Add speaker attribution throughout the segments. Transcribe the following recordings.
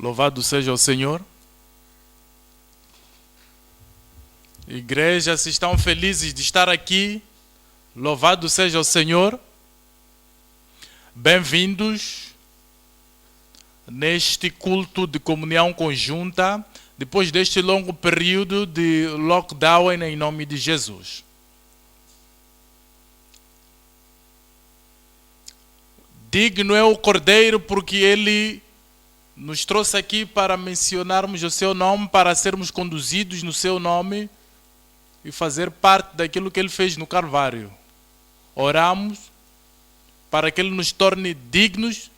Speaker 1: Louvado seja o Senhor. Igreja, se estão felizes de estar aqui, louvado seja o Senhor. Bem-vindos neste culto de comunhão conjunta, depois deste longo período de lockdown em nome de Jesus. Digno é o Cordeiro porque Ele nos trouxe aqui para mencionarmos o Seu nome, para sermos conduzidos no Seu nome e fazer parte daquilo que Ele fez no Calvário. Oramos para que Ele nos torne dignos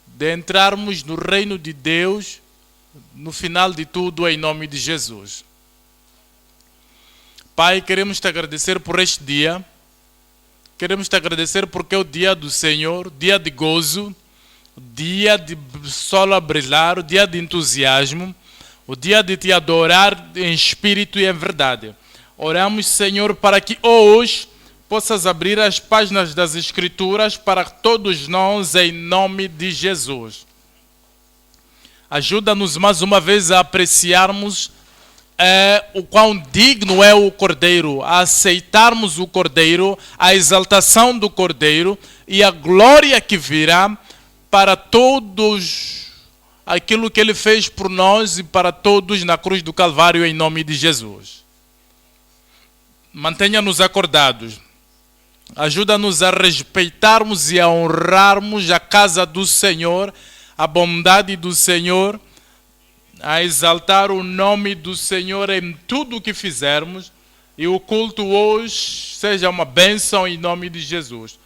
Speaker 1: de entrarmos no reino de Deus no final de tudo, em nome de Jesus. Pai, queremos Te agradecer por este dia. Queremos Te agradecer porque é o dia do Senhor, dia de gozo, dia de sol a brilhar, o dia de entusiasmo, o dia de Te adorar em espírito e em verdade. Oramos, Senhor, para que hoje possas abrir as páginas das Escrituras para todos nós, em nome de Jesus. Ajuda-nos mais uma vez a apreciarmos o quão digno é o Cordeiro, a aceitarmos o Cordeiro, a exaltação do Cordeiro e a glória que virá para todos aquilo que Ele fez por nós e para todos na cruz do Calvário, em nome de Jesus. Mantenha-nos acordados. Ajuda-nos a respeitarmos e a honrarmos a casa do Senhor, a bondade do Senhor, a exaltar o nome do Senhor em tudo o que fizermos. E o culto hoje seja uma bênção em nome de Jesus.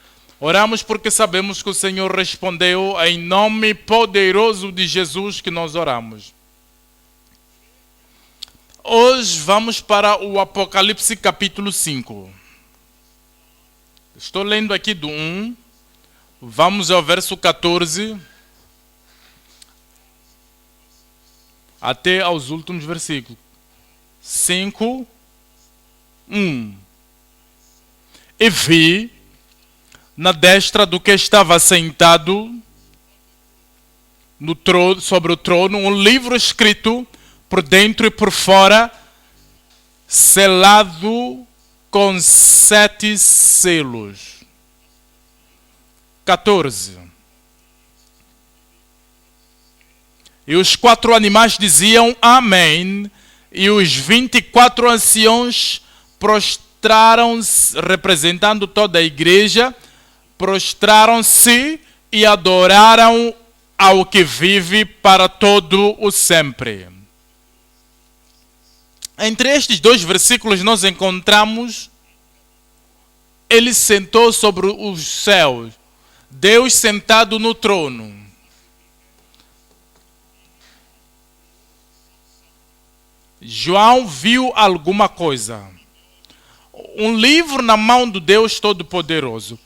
Speaker 1: Oramos porque sabemos que o Senhor respondeu, em nome poderoso de Jesus que nós oramos. Hoje vamos para o Apocalipse capítulo 5. Estou lendo aqui do 1, vamos ao verso 14, até aos últimos versículos. 5, 1. E vi, na destra do que estava sentado no trono, sobre o trono, um livro escrito por dentro e por fora, selado com 7 selos. 14. E os 4 animais diziam Amém, e os 24 anciãos prostraram-se, representando toda a igreja, prostraram-se e adoraram ao que vive para todo o sempre. Entre estes 2 versículos nós encontramos Ele sentou sobre os céus, Deus sentado no trono. João viu alguma coisa. Um livro na mão do Deus Todo-Poderoso.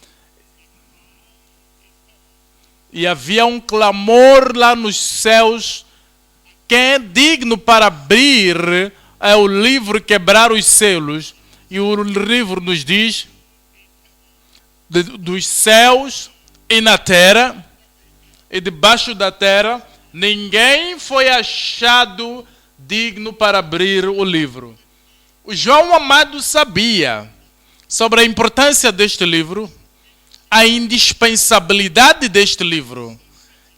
Speaker 1: E havia um clamor lá nos céus. Quem é digno para abrir é o livro, quebrar os selos. E o livro nos diz, dos céus e na terra, e debaixo da terra, ninguém foi achado digno para abrir o livro. O João amado sabia sobre a importância deste livro, a indispensabilidade deste livro,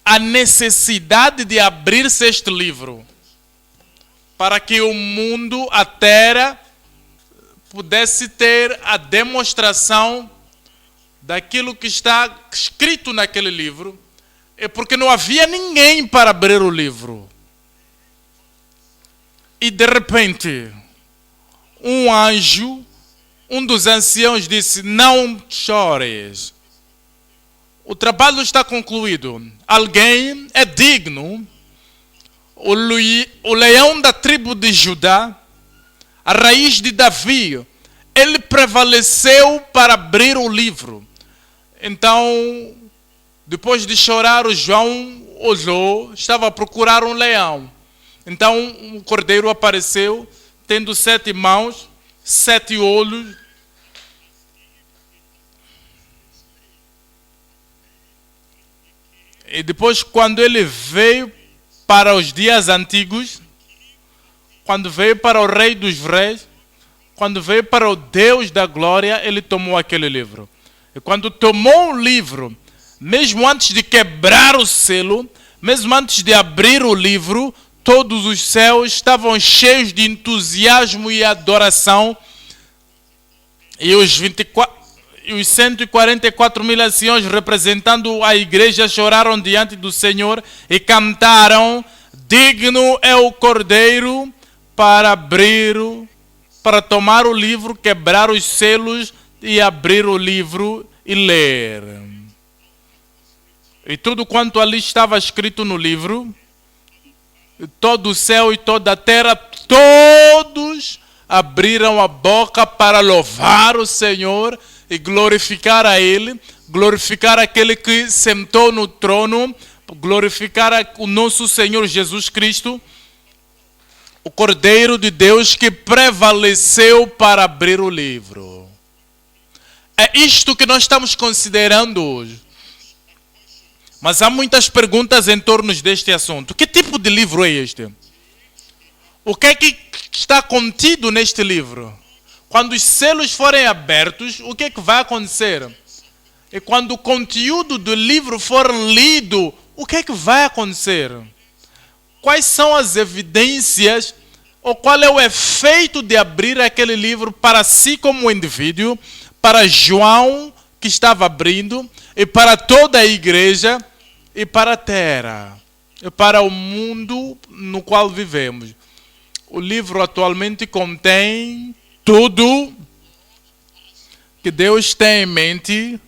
Speaker 1: a necessidade de abrir-se este livro, para que o mundo, a terra, pudesse ter a demonstração daquilo que está escrito naquele livro, é porque não havia ninguém para abrir o livro. E de repente, um anjo, um dos anciãos disse, não chores. O trabalho está concluído. Alguém é digno. O leão da tribo de Judá, a raiz de Davi, ele prevaleceu para abrir o livro. Então, depois de chorar, o João olhou, estava a procurar um leão. Então, um cordeiro apareceu, tendo 7 mãos, 7 olhos. E depois, quando ele veio para os dias antigos, quando veio para o Rei dos Reis, quando veio para o Deus da Glória, ele tomou aquele livro. E quando tomou o livro, mesmo antes de quebrar o selo, mesmo antes de abrir o livro, todos os céus estavam cheios de entusiasmo e adoração. E os 144 mil anciãos representando a igreja choraram diante do Senhor e cantaram: digno é o Cordeiro para para tomar o livro, quebrar os selos e abrir o livro e ler. E tudo quanto ali estava escrito no livro, todo o céu e toda a terra, todos abriram a boca para louvar o Senhor e glorificar a Ele, glorificar aquele que sentou no trono, glorificar o nosso Senhor Jesus Cristo, o Cordeiro de Deus que prevaleceu para abrir o livro. É isto que nós estamos considerando hoje. Mas há muitas perguntas em torno deste assunto. Que tipo de livro é este? O que é que está contido neste livro? Quando os selos forem abertos, o que é que vai acontecer? E quando o conteúdo do livro for lido, o que é que vai acontecer? Quais são as evidências ou qual é o efeito de abrir aquele livro para si como indivíduo, para João que estava abrindo, e para toda a igreja, e para a terra, e para o mundo no qual vivemos. O livro atualmente contém tudo que Deus tem em mente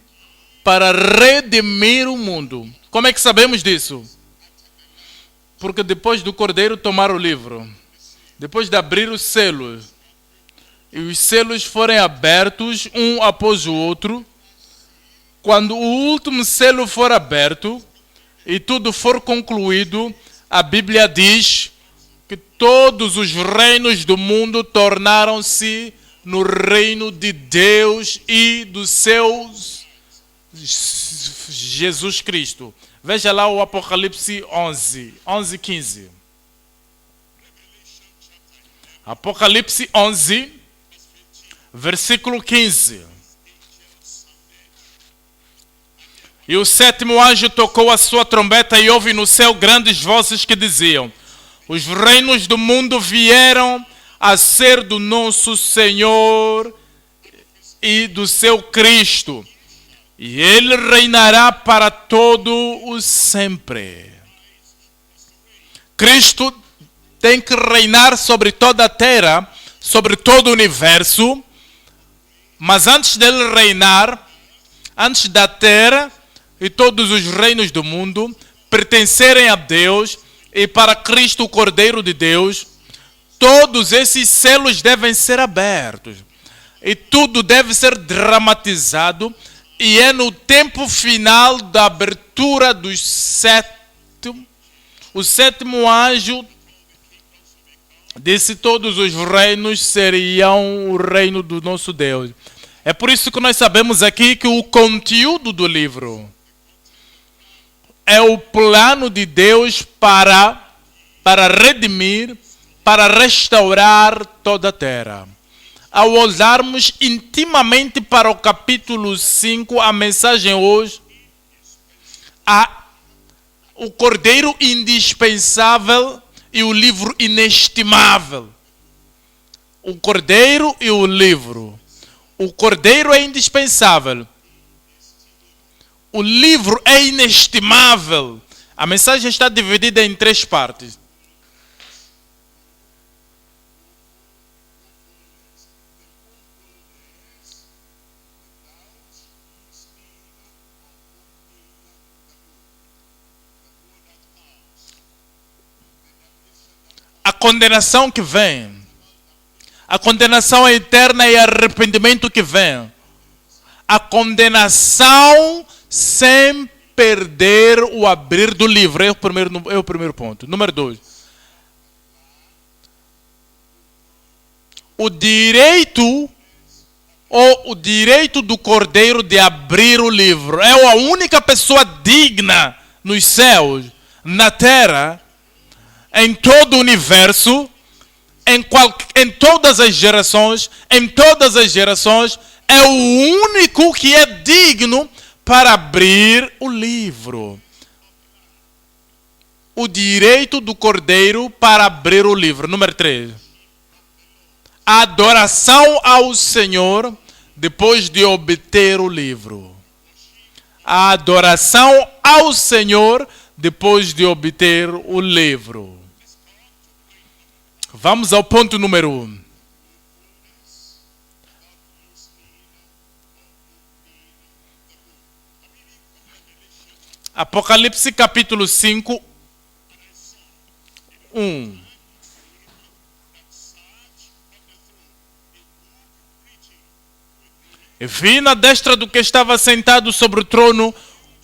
Speaker 1: para redimir o mundo. Como é que sabemos disso? Porque depois do Cordeiro tomar o livro, depois de abrir os selos, e os selos forem abertos um após o outro, quando o último selo for aberto e tudo for concluído, a Bíblia diz que todos os reinos do mundo tornaram-se no reino de Deus e dos seus Jesus Cristo. Veja lá o Apocalipse 11:15. Apocalipse 11, versículo 15. E o sétimo anjo tocou a sua trombeta e houve no céu grandes vozes que diziam: os reinos do mundo vieram a ser do nosso Senhor e do seu Cristo, e ele reinará para todo o sempre. Cristo tem que reinar sobre toda a terra, sobre todo o universo, mas antes dele reinar, antes da terra e todos os reinos do mundo pertencerem a Deus e para Cristo, o Cordeiro de Deus, todos esses selos devem ser abertos e tudo deve ser dramatizado, e é no tempo final da abertura dos o sétimo anjo disse: todos os reinos seriam o reino do nosso Deus. É por isso que nós sabemos aqui que o conteúdo do livro é o plano de Deus para redimir, para restaurar toda a terra. Ao olharmos intimamente para o capítulo 5, a mensagem hoje, o Cordeiro indispensável e o livro inestimável. O Cordeiro e o livro. O Cordeiro é indispensável. O livro é inestimável. A mensagem está dividida em 3 partes. A condenação que vem, a condenação eterna e arrependimento que vem, a condenação sem perder o abrir do livro, é o primeiro ponto. Número 2, o direito do Cordeiro de abrir o livro. É a única pessoa digna nos céus, na terra, em todo o universo, em todas as gerações, é o único que é digno para abrir o livro. O direito do Cordeiro para abrir o livro. Número 3. A adoração ao Senhor depois de obter o livro. A adoração ao Senhor depois de obter o livro. Vamos ao ponto número 1. Apocalipse capítulo 5, 1. E vi na destra do que estava sentado sobre o trono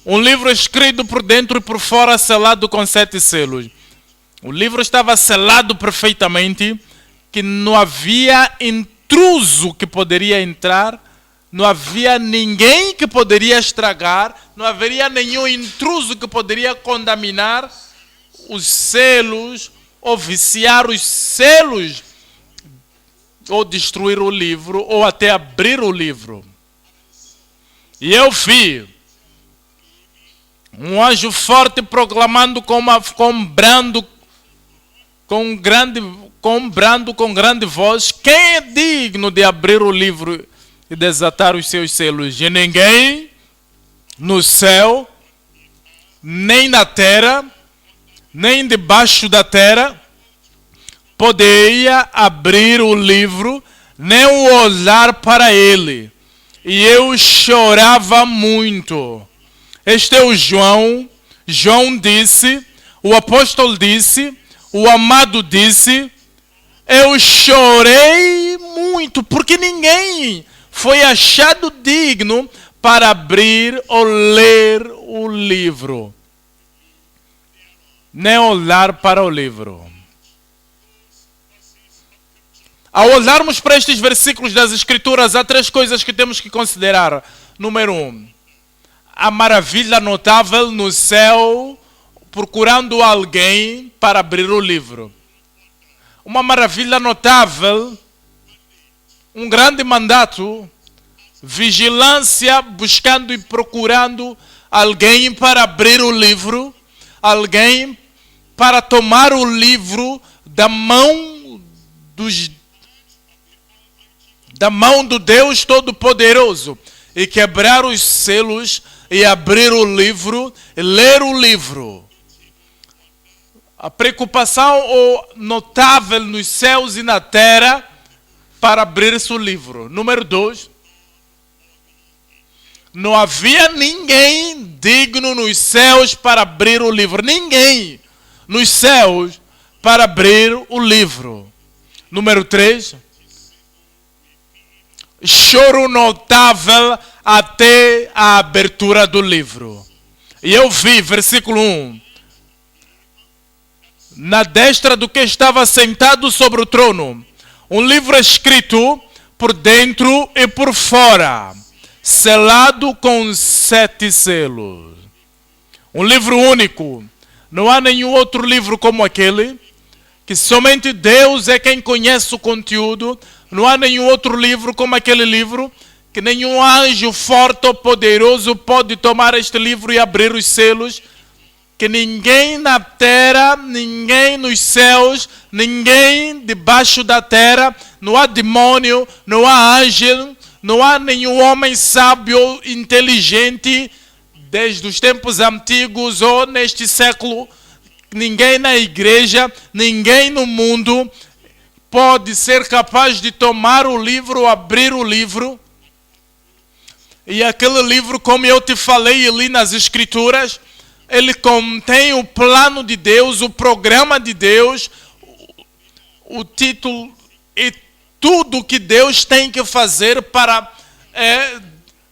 Speaker 1: um livro escrito por dentro e por fora, selado com 7 selos. O livro estava selado perfeitamente, que não havia intruso que poderia entrar, não havia ninguém que poderia estragar, não haveria nenhum intruso que poderia contaminar os selos, ou viciar os selos, ou destruir o livro, ou até abrir o livro. E eu vi um anjo forte proclamando com grande voz: quem é digno de abrir o livro e desatar os seus selos? E ninguém no céu, nem na terra, nem debaixo da terra poderia abrir o livro, nem olhar para ele. E eu chorava muito. Este é o João. João disse, o apóstolo disse, o amado disse: eu chorei muito, porque ninguém foi achado digno para abrir ou ler o livro, nem olhar para o livro. Ao olharmos para estes versículos das Escrituras, há 3 coisas que temos que considerar. Número 1, a maravilha notável no céu procurando alguém para abrir o livro. Uma maravilha notável, um grande mandato, vigilância buscando e procurando alguém para abrir o livro, alguém para tomar o livro da mão do Deus Todo-Poderoso e quebrar os selos e abrir o livro e ler o livro. A preocupação notável nos céus e na terra para abrir-se o livro. Número 2, não havia ninguém digno nos céus para abrir o livro. Ninguém nos céus para abrir o livro. Número 3, choro notável até a abertura do livro. E eu vi, versículo 1, na destra do que estava sentado sobre o trono, um livro escrito por dentro e por fora, selado com 7 selos. Um livro único. Não há nenhum outro livro como aquele, que somente Deus é quem conhece o conteúdo. Não há nenhum outro livro como aquele livro, que nenhum anjo forte ou poderoso pode tomar este livro e abrir os selos, que ninguém na terra, ninguém nos céus, ninguém debaixo da terra, não há demônio, não há anjo, não há nenhum homem sábio ou inteligente, desde os tempos antigos ou neste século, ninguém na igreja, ninguém no mundo pode ser capaz de tomar o livro, abrir o livro. E aquele livro, como eu te falei ali nas Escrituras, ele contém o plano de Deus, o programa de Deus, o título e tudo que Deus tem que fazer para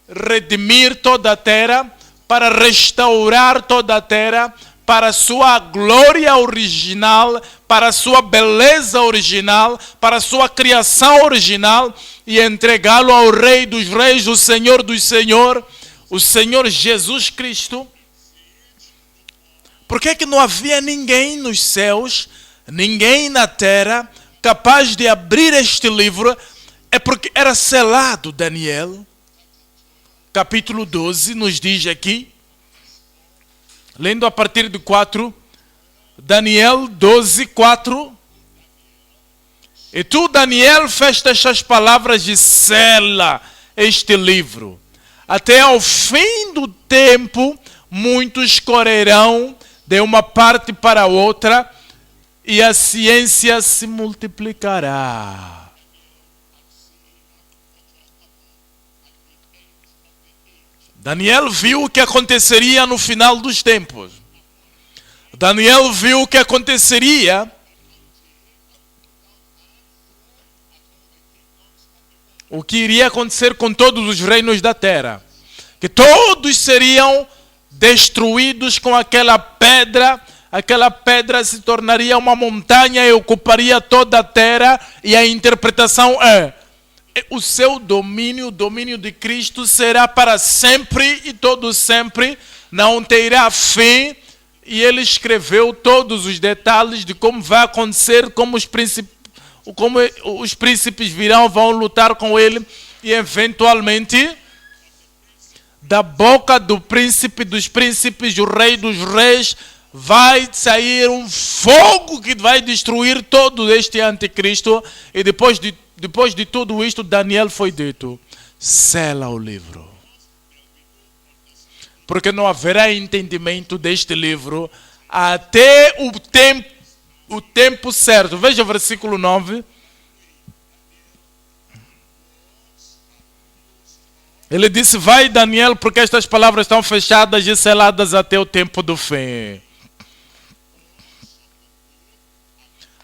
Speaker 1: redimir toda a terra, para restaurar toda a terra, para a sua glória original, para a sua beleza original, para a sua criação original, e entregá-lo ao Rei dos Reis, o Senhor dos Senhores, o Senhor Jesus Cristo. Por que não havia ninguém nos céus ninguém na terra capaz de abrir este livro, é porque era selado. Daniel, capítulo 12, nos diz aqui, lendo a partir de 4, Daniel 12, 4. E tu, Daniel, fez estas palavras e sela este livro. Até ao fim do tempo, muitos correrão de uma parte para a outra, e a ciência se multiplicará. Daniel viu o que aconteceria no final dos tempos. Daniel viu o que aconteceria o que iria acontecer com todos os reinos da terra. Que todos seriam destruídos com aquela pedra se tornaria uma montanha e ocuparia toda a terra, e a interpretação é: o seu domínio, o domínio de Cristo será para sempre e todo sempre, não terá fim. E ele escreveu todos os detalhes de como vai acontecer, como os príncipes virão, vão lutar com ele, e eventualmente da boca do príncipe dos príncipes, o rei dos reis, vai sair um fogo que vai destruir todo este anticristo. E depois de tudo isto, Daniel foi dito: sela o livro, porque não haverá entendimento deste livro até o tempo certo. Veja o versículo 9. Ele disse: vai, Daniel, porque estas palavras estão fechadas e seladas até o tempo do fim.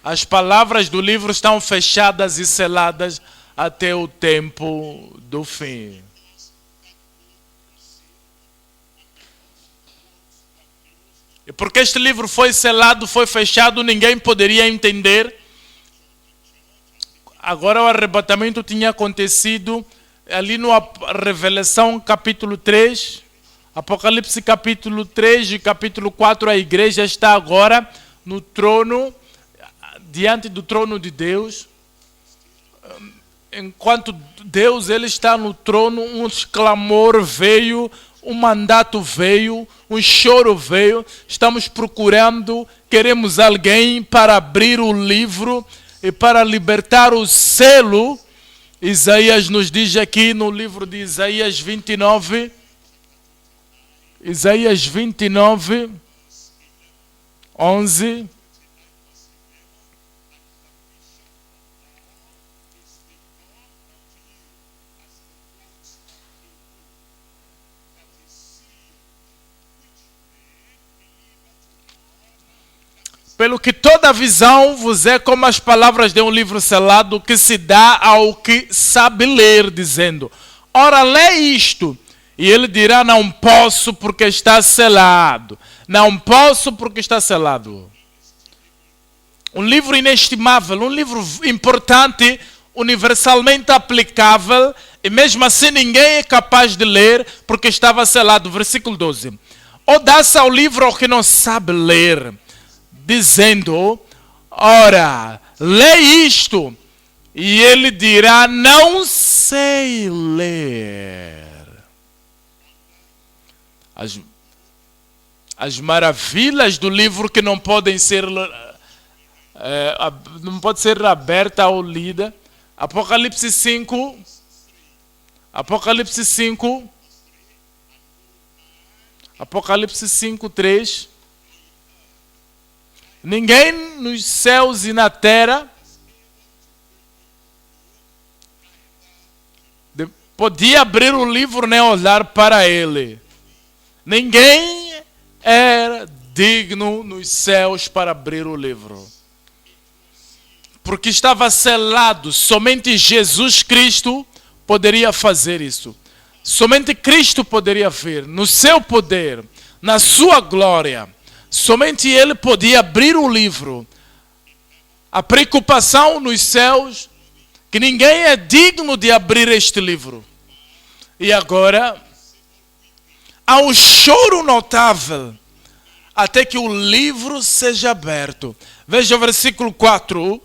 Speaker 1: As palavras do livro estão fechadas e seladas até o tempo do fim. E porque este livro foi selado, foi fechado, ninguém poderia entender. Agora o arrebatamento tinha acontecido ali no Revelação capítulo 3, Apocalipse capítulo 3 e capítulo 4, a igreja está agora no trono, diante do trono de Deus. Enquanto Deus ele está no trono, um clamor veio, um mandato veio, um choro veio. Estamos procurando, queremos alguém para abrir o livro e para libertar o selo. Isaías nos diz aqui no livro de Isaías 29, Isaías 29, 11. Pelo que toda visão vos é como as palavras de um livro selado, que se dá ao que sabe ler, dizendo: ora, lê isto. E ele dirá: não posso porque está selado. Não posso porque está selado. Um livro inestimável, um livro importante, universalmente aplicável, e mesmo assim ninguém é capaz de ler porque estava selado. Versículo 12. Ou dá-se ao livro ao que não sabe ler, dizendo: ora, lê isto. E ele dirá: não sei ler. As maravilhas do livro que não podem ser não pode ser aberta ou lida. Apocalipse 5, Apocalipse 5, Apocalipse 5, 3. Ninguém nos céus e na terra podia abrir o livro nem olhar para ele. Ninguém era digno nos céus para abrir o livro, porque estava selado. Somente Jesus Cristo poderia fazer isso. Somente Cristo poderia vir no seu poder, na sua glória. Somente Ele podia abrir o livro. A preocupação nos céus, que ninguém é digno de abrir este livro. E agora há um choro notável. até que o livro seja aberto. Veja o versículo 4.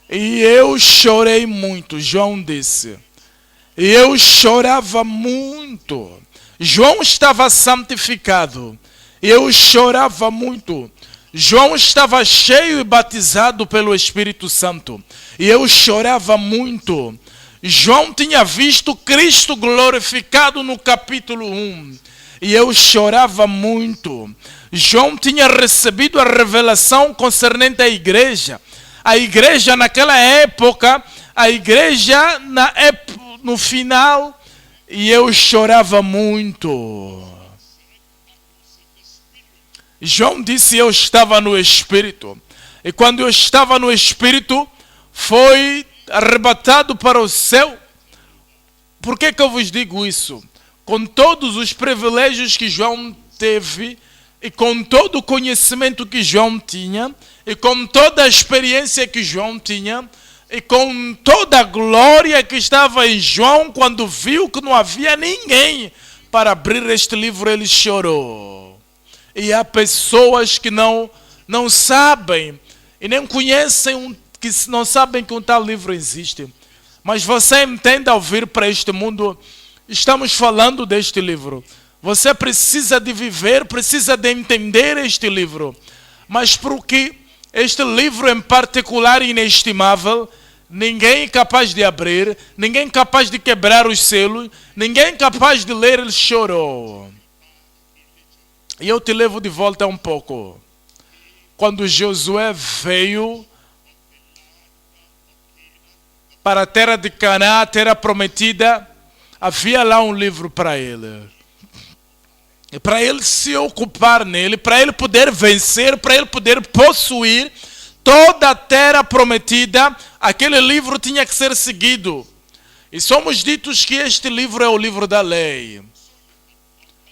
Speaker 1: E eu chorei muito, João disse. E eu chorava muito. João estava santificado. E eu chorava muito. João estava cheio e batizado pelo Espírito Santo. E eu chorava muito. João tinha visto Cristo glorificado no capítulo 1. E eu chorava muito. João tinha recebido a revelação concernente à igreja. A igreja naquela época, a igreja no final, e eu chorava muito. João disse: eu estava no Espírito. E quando eu estava no Espírito, foi arrebatado para o céu. Por que eu vos digo isso? Com todos os privilégios que João teve, e com todo o conhecimento que João tinha, e com toda a experiência que João tinha, e com toda a glória que estava em João, quando viu que não havia ninguém para abrir este livro, ele chorou. E há pessoas que não sabem, e nem conhecem, que não sabem que um tal livro existe. Mas você entende, ao vir para este mundo, estamos falando deste livro. Você precisa de viver, precisa de entender este livro. Mas porque este livro em particular inestimável, ninguém é capaz de abrir, ninguém é capaz de quebrar os selos, ninguém é capaz de ler, ele chorou. E eu te levo de volta um pouco. Quando Josué veio para a terra de Canaã, a terra prometida, havia lá um livro para ele. E para ele se ocupar nele, para ele poder vencer, para ele poder possuir toda a terra prometida, aquele livro tinha que ser seguido. E somos ditos que este livro é o livro da lei.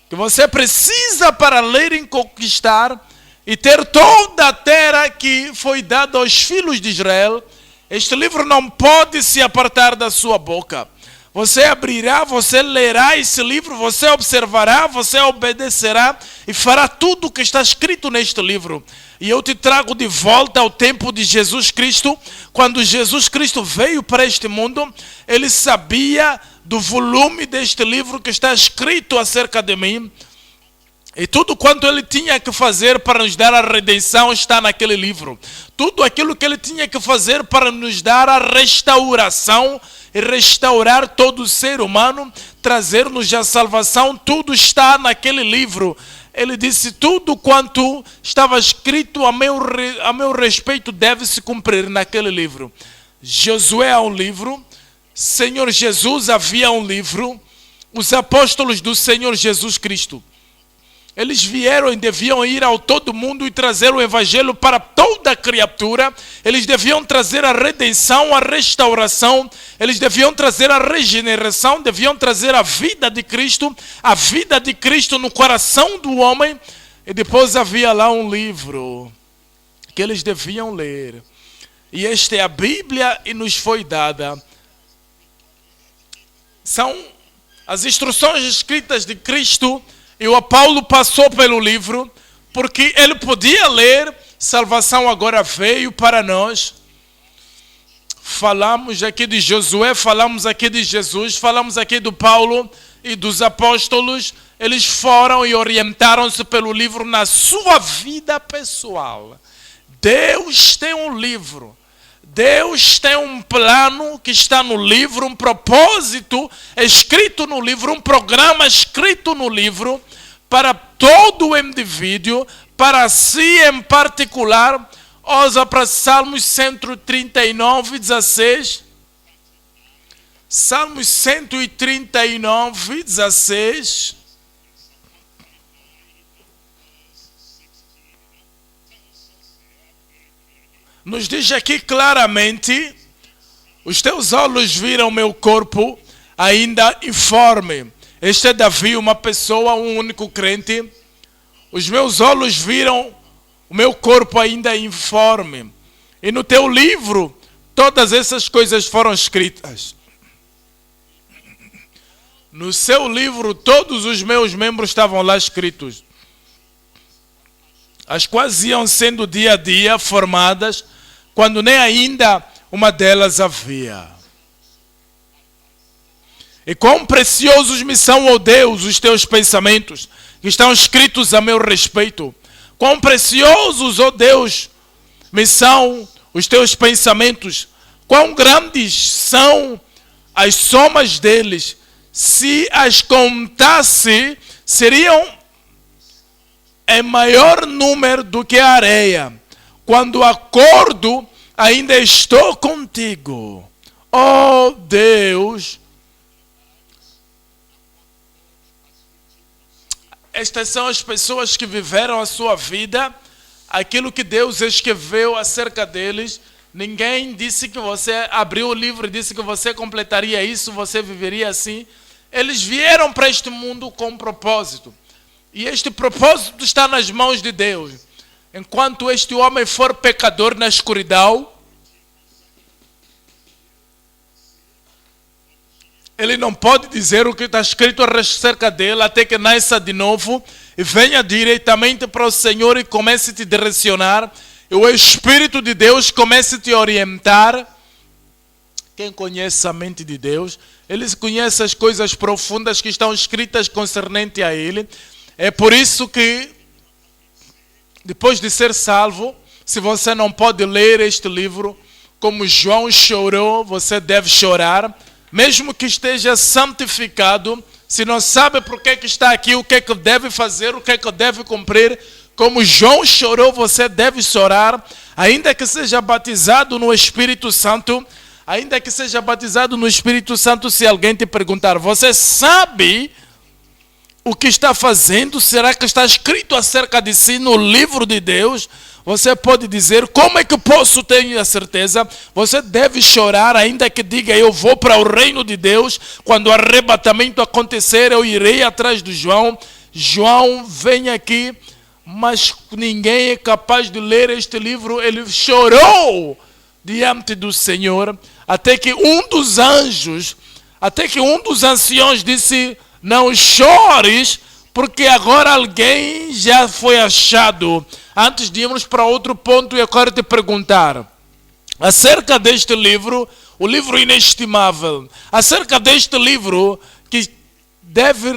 Speaker 1: Que você precisa, para ler e conquistar e ter toda a terra que foi dada aos filhos de Israel, este livro não pode se apartar da sua boca. Você abrirá, você lerá esse livro, você observará, você obedecerá e fará tudo o que está escrito neste livro. E eu te trago de volta ao tempo de Jesus Cristo. Quando Jesus Cristo veio para este mundo, ele sabia do volume deste livro que está escrito acerca de mim. E tudo quanto ele tinha que fazer para nos dar a redenção está naquele livro. Tudo aquilo que ele tinha que fazer para nos dar a restauração e restaurar todo o ser humano, trazer-nos a salvação, tudo está naquele livro. Ele disse: tudo quanto estava escrito a meu respeito deve se cumprir naquele livro. Josué é um livro, Senhor Jesus havia um livro, os apóstolos do Senhor Jesus Cristo. Eles vieram e deviam ir ao todo mundo e trazer o evangelho para toda criatura. Eles deviam trazer a redenção, a restauração. Eles deviam trazer a regeneração, deviam trazer a vida de Cristo no coração do homem. E depois havia lá um livro que eles deviam ler. E esta é a Bíblia e nos foi dada. São as instruções escritas de Cristo. E o Paulo passou pelo livro, porque ele podia ler, salvação agora veio para nós. Falamos aqui de Josué, falamos aqui de Jesus, falamos aqui do Paulo e dos apóstolos. Eles foram e orientaram-se pelo livro na sua vida pessoal. Deus tem um livro. Deus tem um plano que está no livro, um propósito escrito no livro, um programa escrito no livro para todo o indivíduo, para si em particular. Ouça para Salmos 139, 16. Salmos 139, 16. Nos diz aqui claramente: os teus olhos viram meu corpo ainda informe. Este é Davi, uma pessoa, um único crente. Os meus olhos viram o meu corpo ainda informe. E no teu livro, todas essas coisas foram escritas. No seu livro, todos os meus membros estavam lá escritos. As quais iam sendo dia a dia formadas, quando nem ainda uma delas havia. E quão preciosos me são, ó Deus, os teus pensamentos, que estão escritos a meu respeito. Quão preciosos, ó Deus, me são os teus pensamentos. Quão grandes são as somas deles. Se as contasse, seriam em maior número do que a areia. Quando acordo, ainda estou contigo. Oh Deus, estas são as pessoas que viveram a sua vida, aquilo que Deus escreveu acerca deles. Ninguém disse que você abriu o livro e disse que você completaria isso, você viveria assim. Eles vieram para este mundo com um propósito. E este propósito está nas mãos de Deus. Enquanto este homem for pecador na escuridão, ele não pode dizer o que está escrito acerca dele até que nasça de novo e venha diretamente para o Senhor e comece a te direcionar. E o Espírito de Deus comece a te orientar. Quem conhece a mente de Deus, ele conhece as coisas profundas que estão escritas concernente a ele. É por isso que, depois de ser salvo, se você não pode ler este livro, como João chorou, você deve chorar. Mesmo que esteja santificado, se não sabe por que está aqui, o que é que deve fazer, o que é que deve cumprir, como João chorou, você deve chorar. Ainda que seja batizado no Espírito Santo, ainda que seja batizado no Espírito Santo, se alguém te perguntar, você sabe o que está fazendo? Será que está escrito acerca de si no livro de Deus? Você pode dizer, como é que posso ter a certeza? Você deve chorar, ainda que diga, eu vou para o reino de Deus. Quando o arrebatamento acontecer, eu irei atrás de João. João vem aqui, mas ninguém é capaz de ler este livro. Ele chorou diante do Senhor, até que um dos anjos, até que um dos anciãos disse, não chores, porque agora alguém já foi achado. Antes de irmos para outro ponto, eu quero te perguntar, acerca deste livro, o livro inestimável, acerca deste livro que deve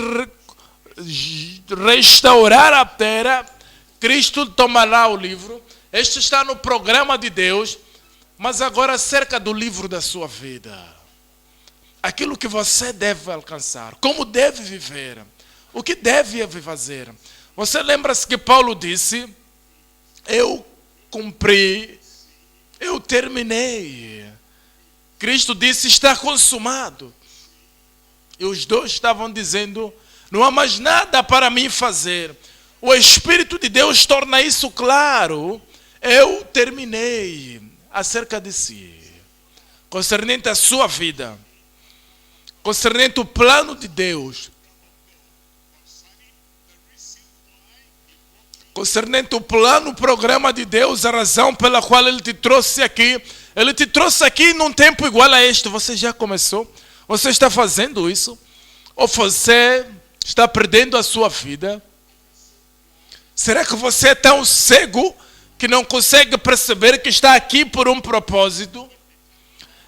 Speaker 1: restaurar a terra, Cristo tomará o livro. Este está no programa de Deus, mas agora acerca do livro da sua vida. Aquilo que você deve alcançar, como deve viver, o que deve fazer. Você lembra-se que Paulo disse, eu cumpri, eu terminei. Cristo disse, está consumado. E os dois estavam dizendo, não há mais nada para mim fazer. O Espírito de Deus torna isso claro. Eu terminei acerca de si, concernente a sua vida, concernente o plano de Deus, concernente o plano, o programa de Deus, a razão pela qual Ele te trouxe aqui. Ele te trouxe aqui num tempo igual a este. Você já começou? Você está fazendo isso? Ou você está perdendo a sua vida? Será que você é tão cego que não consegue perceber que está aqui por um propósito?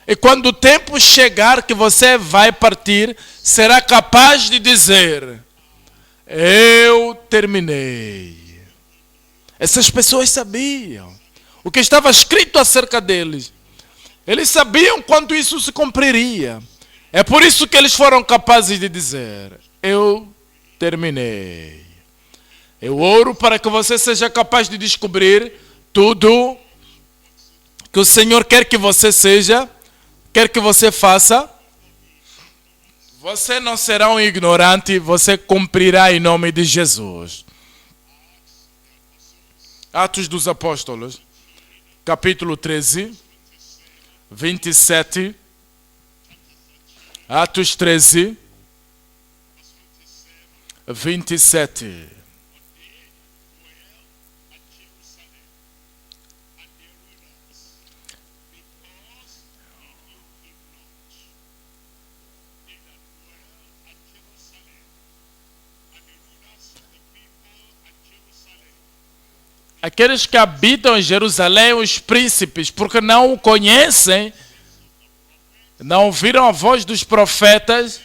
Speaker 1: E quando o tempo chegar que você vai partir, será capaz de dizer, eu terminei. Essas pessoas sabiam o que estava escrito acerca deles. Eles sabiam quando isso se cumpriria. É por isso que eles foram capazes de dizer, eu terminei. Eu oro para que você seja capaz de descobrir tudo que o Senhor quer que você seja, quer que você faça. Você não será um ignorante, você cumprirá em nome de Jesus. Atos dos Apóstolos, capítulo 13, 27. Atos 13, 27. aqueles que habitam em Jerusalém, os príncipes, porque não o conhecem, não ouviram a voz dos profetas,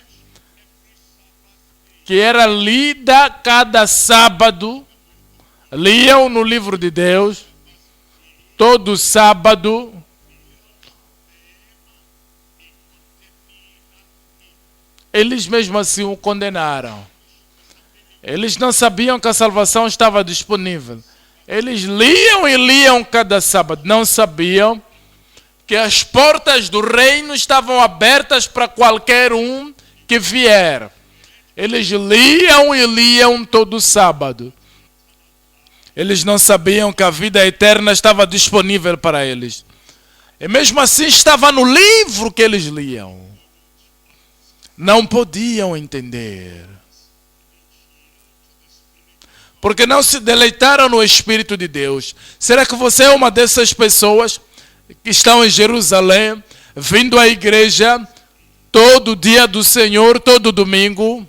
Speaker 1: que era lida cada sábado, liam no livro de Deus, todo sábado. Eles mesmo assim o condenaram. Eles não sabiam que a salvação estava disponível. Eles liam e liam cada sábado. Não sabiam que as portas do reino estavam abertas para qualquer um que vier. Eles liam e liam todo sábado. Eles não sabiam que a vida eterna estava disponível para eles. E mesmo assim estava no livro que eles liam. Não podiam entender. Porque não se deleitaram no Espírito de Deus. Será que você é uma dessas pessoas que estão em Jerusalém, vindo à igreja todo dia do Senhor, todo domingo?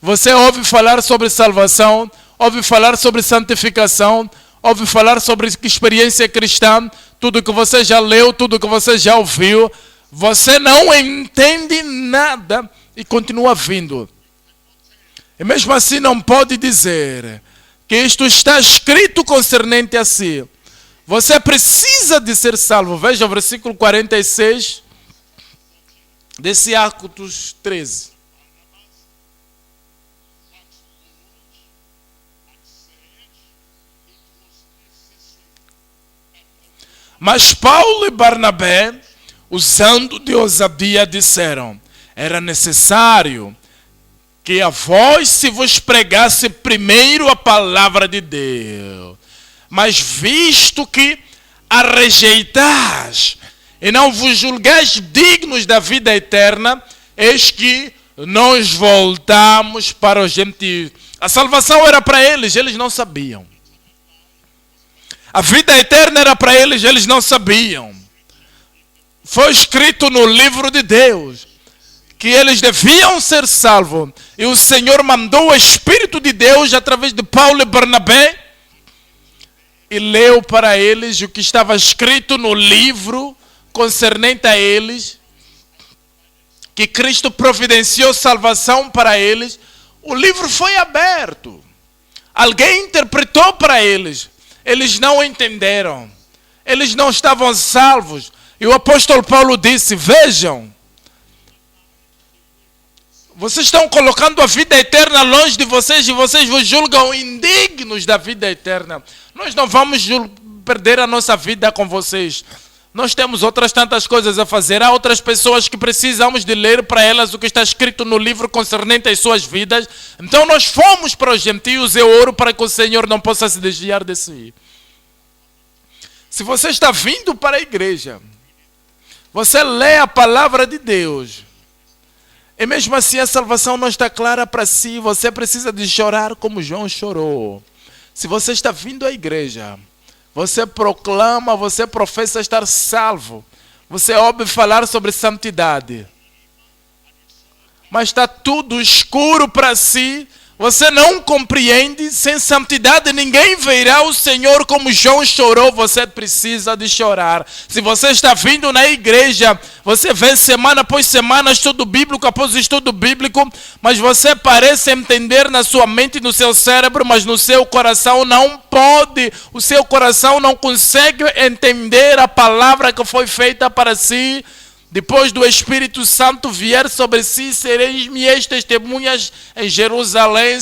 Speaker 1: Você ouve falar sobre salvação, ouve falar sobre santificação, ouve falar sobre experiência cristã, tudo que você já leu, tudo que você já ouviu. Você não entende nada e continua vindo. E mesmo assim não pode dizer que isto está escrito concernente a si. Você precisa de ser salvo. Veja o versículo 46 desse Atos 13. Mas Paulo e Barnabé, usando de ousadia, disseram: era necessário que a vós se vos pregasse primeiro a palavra de Deus. Mas visto que a rejeitais e não vos julgais dignos da vida eterna, eis que nós voltamos para os gentios. A salvação era para eles, eles não sabiam. A vida eterna era para eles, eles não sabiam. Foi escrito no livro de Deus que eles deviam ser salvos. E o Senhor mandou o Espírito de Deus através de Paulo e Barnabé e leu para eles o que estava escrito no livro concernente a eles, que Cristo providenciou salvação para eles. O livro foi aberto. Alguém interpretou para eles. Eles não entenderam. Eles não estavam salvos. E o apóstolo Paulo disse: vejam, vocês estão colocando a vida eterna longe de vocês e vocês vos julgam indignos da vida eterna. Nós não vamos perder a nossa vida com vocês. Nós temos outras tantas coisas a fazer. Há outras pessoas que precisamos de ler para elas o que está escrito no livro concernente às suas vidas. Então nós fomos para os gentios. Eu oro para que o Senhor não possa se desviar de si. Se você está vindo para a igreja, você lê a palavra de Deus, e mesmo assim a salvação não está clara para si, você precisa de chorar como João chorou. Se você está vindo à igreja, você proclama, você professa estar salvo, você ouve falar sobre santidade, mas está tudo escuro para si, você não compreende. Sem santidade ninguém verá o Senhor como João chorou. Você precisa de chorar. Se você está vindo na igreja, você vê semana após semana estudo bíblico após estudo bíblico, mas você parece entender na sua mente e no seu cérebro, mas no seu coração não pode. O seu coração não consegue entender a palavra que foi feita para si. Depois do Espírito Santo vier sobre si, sereis minhas testemunhas em Jerusalém,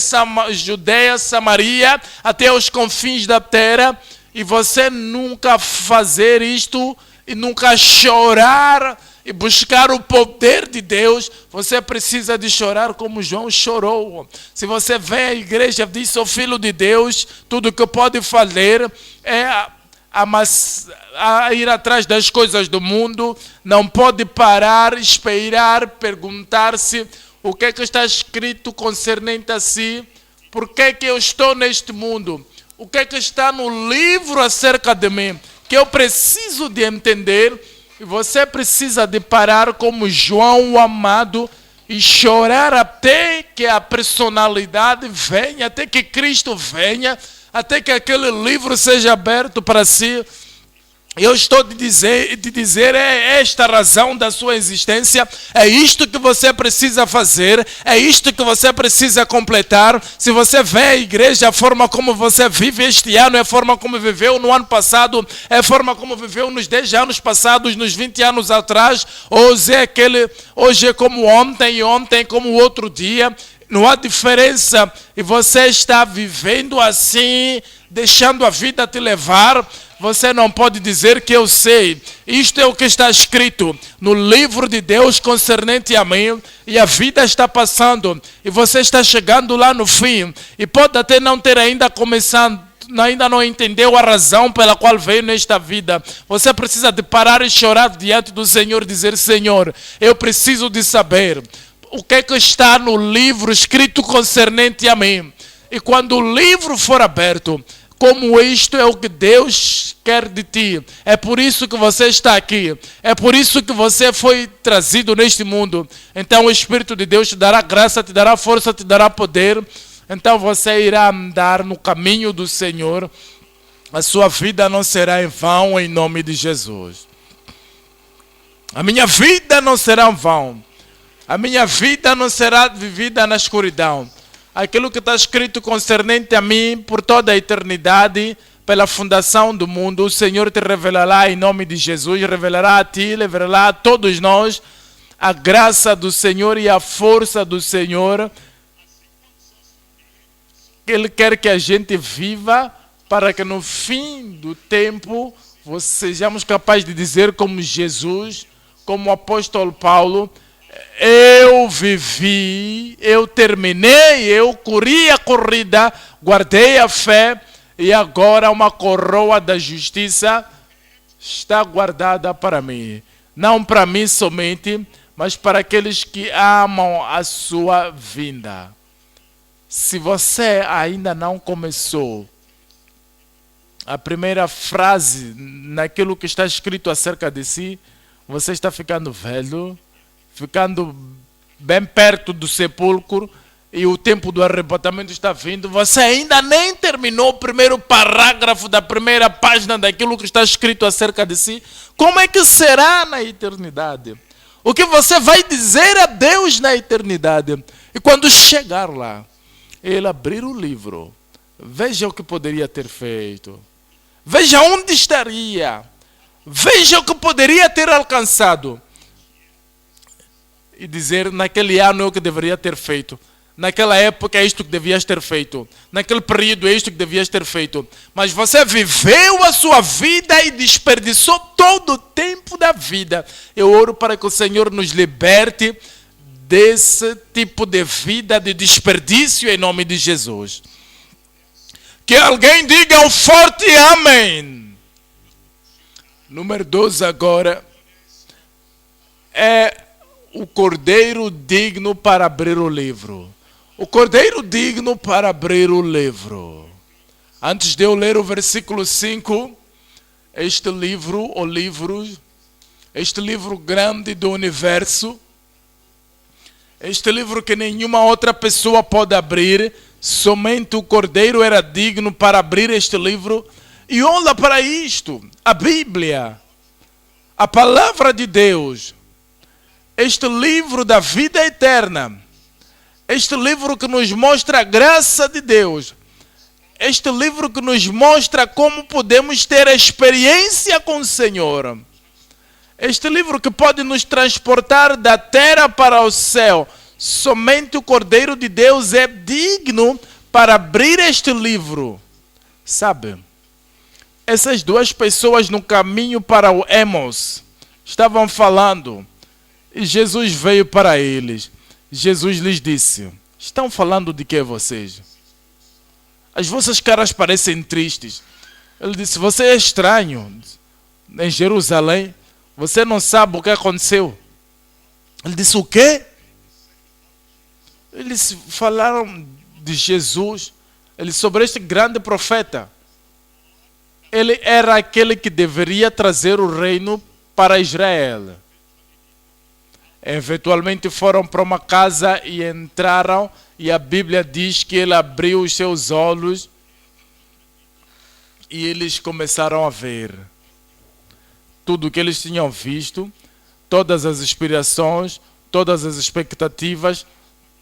Speaker 1: Judeia, Samaria, até os confins da terra. E você nunca fazer isto e nunca chorar e buscar o poder de Deus, você precisa de chorar como João chorou. Se você vem à igreja e diz: sou filho de Deus, tudo que pode fazer é a ir atrás das coisas do mundo, não pode parar, esperar, perguntar-se o que é que está escrito concernente a si, por que é que eu estou neste mundo, o que é que está no livro acerca de mim, que eu preciso de entender. E você precisa de parar como João o amado e chorar até que a personalidade venha, até que Cristo venha, até que aquele livro seja aberto para si. Eu estou de dizer, é esta a razão da sua existência, é isto que você precisa fazer, é isto que você precisa completar. Se você vê a igreja, a forma como você vive este ano, é a forma como viveu no ano passado, é a forma como viveu nos 10 anos passados, nos 20 anos atrás, hoje é como ontem e ontem como outro dia. Não há diferença, e você está vivendo assim, deixando a vida te levar. Você não pode dizer que eu sei. Isto é o que está escrito no livro de Deus concernente a mim, e a vida está passando, e você está chegando lá no fim, e pode até não ter ainda começado, ainda não entendeu a razão pela qual veio nesta vida. Você precisa de parar e chorar diante do Senhor, dizer: Senhor, eu preciso de saber o que é que está no livro escrito concernente a mim. E quando o livro for aberto, como isto é o que Deus quer de ti, é por isso que você está aqui, é por isso que você foi trazido neste mundo. Então o Espírito de Deus te dará graça, te dará força, te dará poder. Então você irá andar no caminho do Senhor. A sua vida não será em vão, em nome de Jesus. A minha vida não será em vão. A minha vida não será vivida na escuridão. Aquilo que está escrito concernente a mim por toda a eternidade, pela fundação do mundo, o Senhor te revelará em nome de Jesus, revelará a ti, revelará a todos nós a graça do Senhor e a força do Senhor. Ele quer que a gente viva para que no fim do tempo sejamos capazes de dizer como Jesus, como o apóstolo Paulo: eu vivi, eu terminei, eu corri a corrida, guardei a fé, e agora uma coroa da justiça está guardada para mim. Não para mim somente, mas para aqueles que amam a sua vinda. Se você ainda não começou a primeira frase naquilo que está escrito acerca de si, você está ficando velho, ficando bem perto do sepulcro, e o tempo do arrebatamento está vindo. Você ainda nem terminou o primeiro parágrafo da primeira página daquilo que está escrito acerca de si. Como é que será na eternidade? O que você vai dizer a Deus na eternidade? E quando chegar lá, ele abrir o livro, veja o que poderia ter feito, veja onde estaria, veja o que poderia ter alcançado, e dizer: naquele ano é o que deveria ter feito, naquela época é isto que devias ter feito, naquele período é isto que devias ter feito. Mas você viveu a sua vida e desperdiçou todo o tempo da vida. Eu oro para que o Senhor nos liberte desse tipo de vida de desperdício em nome de Jesus. Que alguém diga um forte amém. Número 2 agora é o cordeiro digno para abrir o livro. O cordeiro digno para abrir o livro. Antes de eu ler o versículo 5, este livro grande do universo, este livro que nenhuma outra pessoa pode abrir, somente o cordeiro era digno para abrir este livro. E olha para isto, a Bíblia, a palavra de Deus, este livro da vida eterna, este livro que nos mostra a graça de Deus, este livro que nos mostra como podemos ter a experiência com o Senhor, este livro que pode nos transportar da terra para o céu. Somente o Cordeiro de Deus é digno para abrir este livro. Sabe, essas duas pessoas no caminho para o Emos estavam falando, e Jesus veio para eles. Jesus lhes disse: estão falando de que vocês? As vossas caras parecem tristes. Ele disse: você é estranho em Jerusalém, você não sabe o que aconteceu. Ele disse: o quê? Eles falaram de Jesus, sobre este grande profeta. Ele era aquele que deveria trazer o reino para Israel. Eventualmente foram para uma casa e entraram, e a Bíblia diz que ele abriu os seus olhos E eles começaram a ver tudo o que eles tinham visto, todas as inspirações, todas as expectativas,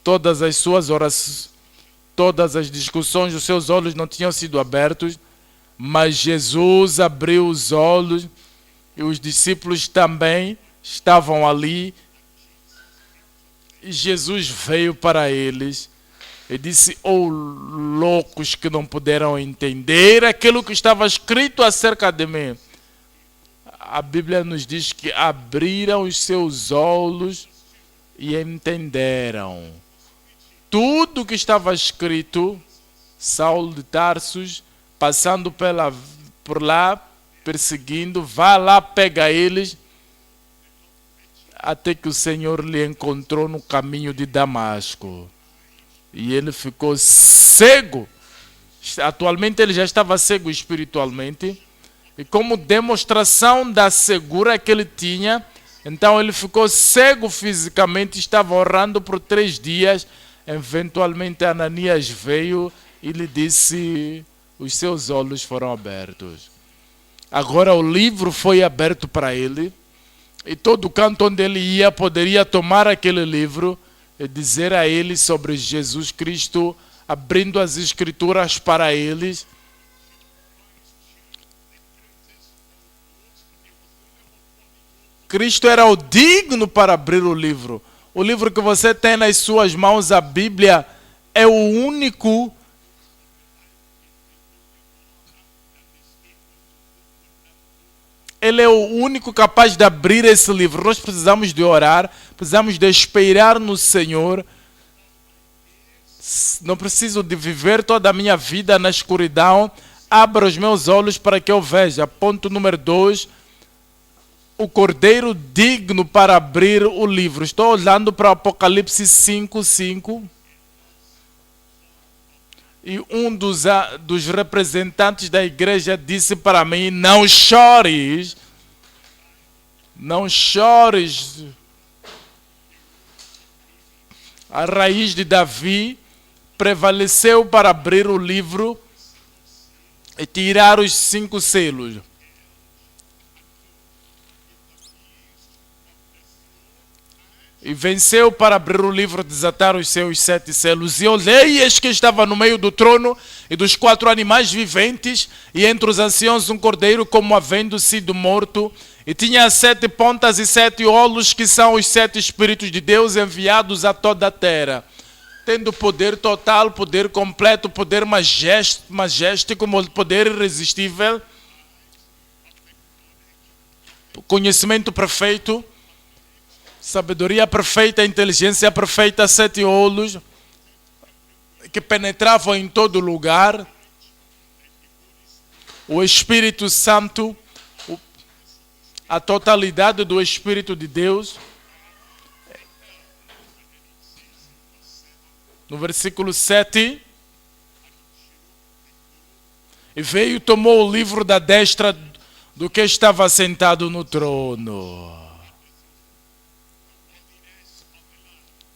Speaker 1: todas as suas orações, todas as discussões, os seus olhos não tinham sido abertos, mas Jesus abriu os olhos e os discípulos também estavam ali. E Jesus veio para eles e disse: "Oh, loucos que não puderam entender aquilo que estava escrito acerca de mim." A Bíblia nos diz que abriram os seus olhos e entenderam tudo que estava escrito. Saulo de Tarsus, passando por lá, perseguindo, vá lá, pega eles, até que o Senhor lhe encontrou no caminho de Damasco. E ele ficou cego. Atualmente ele já estava cego espiritualmente. E como demonstração da cegura que ele tinha, então ele ficou cego fisicamente, estava orando por 3 dias. Eventualmente Ananias veio e lhe disse: os seus olhos foram abertos. Agora o livro foi aberto para ele. E todo canto onde ele ia, poderia tomar aquele livro e dizer a ele sobre Jesus Cristo, abrindo as escrituras para eles. Cristo era o digno para abrir o livro. O livro que você tem nas suas mãos, a Bíblia, é o único Ele é o único capaz de abrir esse livro. Nós precisamos de orar, precisamos de esperar no Senhor. Não preciso de viver toda a minha vida na escuridão. Abra os meus olhos para que eu veja. Ponto número 2. O cordeiro digno para abrir o livro. Estou olhando para o Apocalipse 5:5. E um dos representantes da igreja disse para mim: não chores, não chores. A raiz de Davi prevaleceu para abrir o livro e tirar os 5 selos. E venceu para abrir o livro, desatar os seus 7 selos. E olhei, eis que estava no meio do trono e dos 4 animais viventes, e entre os anciãos um cordeiro como havendo sido morto, e tinha 7 pontas e 7 olhos, que são os 7 Espíritos de Deus enviados a toda a terra. Tendo poder total, poder completo, poder majestético, poder irresistível, conhecimento perfeito, sabedoria perfeita, inteligência perfeita, 7 olhos que penetravam em todo lugar. O Espírito Santo, a totalidade do Espírito de Deus. No versículo 7, e veio e tomou o livro da destra do que estava sentado no trono.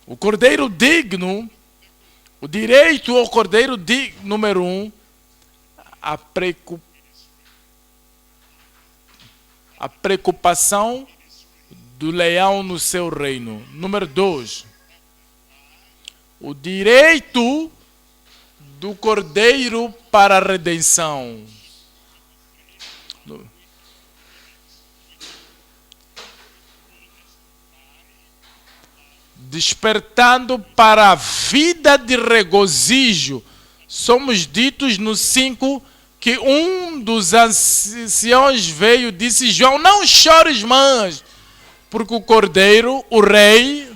Speaker 1: O cordeiro digno, o direito ao cordeiro digno, número 1, a preocupação do leão no seu reino. Número 2, o direito do cordeiro para a redenção. Despertando para a vida de regozijo. Somos ditos no 5 que um dos anciãos veio e disse: João, não chores mais, porque o cordeiro, o rei,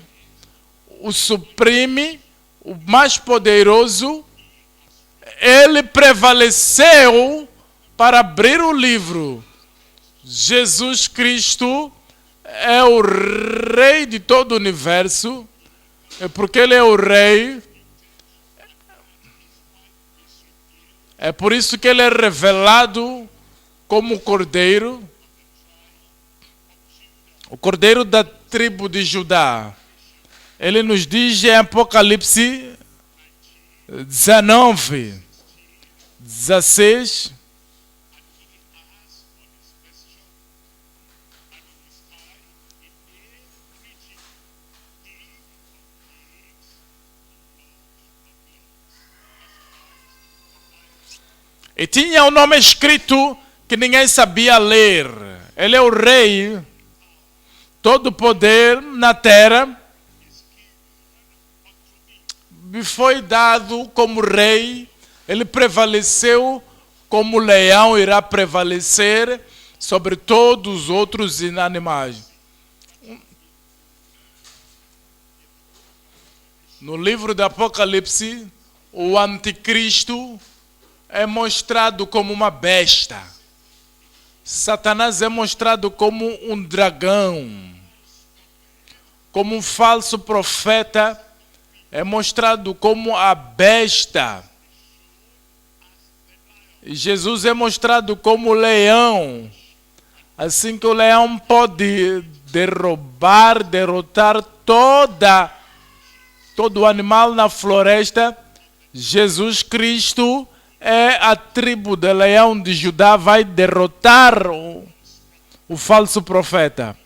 Speaker 1: o supreme, o mais poderoso, ele prevaleceu para abrir o livro. Jesus Cristo é o rei de todo o universo, é porque ele é o rei, é por isso que ele é revelado como cordeiro, o cordeiro da tribo de Judá. Ele nos diz em Apocalipse 19, 16, E tinha um nome escrito que ninguém sabia ler. Ele é o rei, todo poder na terra me foi dado como rei. Ele prevaleceu como leão irá prevalecer sobre todos os outros animais. No livro do Apocalipse, o anticristo é mostrado como uma besta. Satanás é mostrado como um dragão. Como um falso profeta, é mostrado como a besta. E Jesus é mostrado como o leão. Assim que o leão pode derrotar todo animal na floresta, Jesus Cristo é a tribo do leão de Judá, vai derrotar o falso profeta.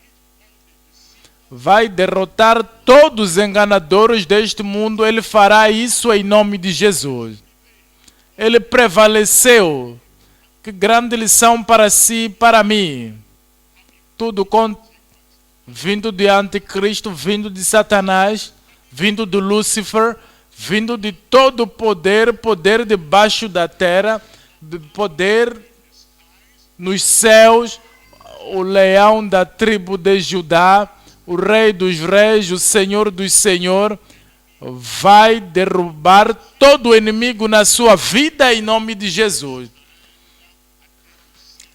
Speaker 1: Vai derrotar todos os enganadores deste mundo. Ele fará isso em nome de Jesus. Ele prevaleceu. Que grande lição para si e para mim. Tudo vindo de anticristo, vindo de Satanás, vindo de Lúcifer, vindo de todo poder debaixo da terra, poder nos céus, o leão da tribo de Judá, o rei dos reis, o senhor dos senhores, vai derrubar todo o inimigo na sua vida em nome de Jesus.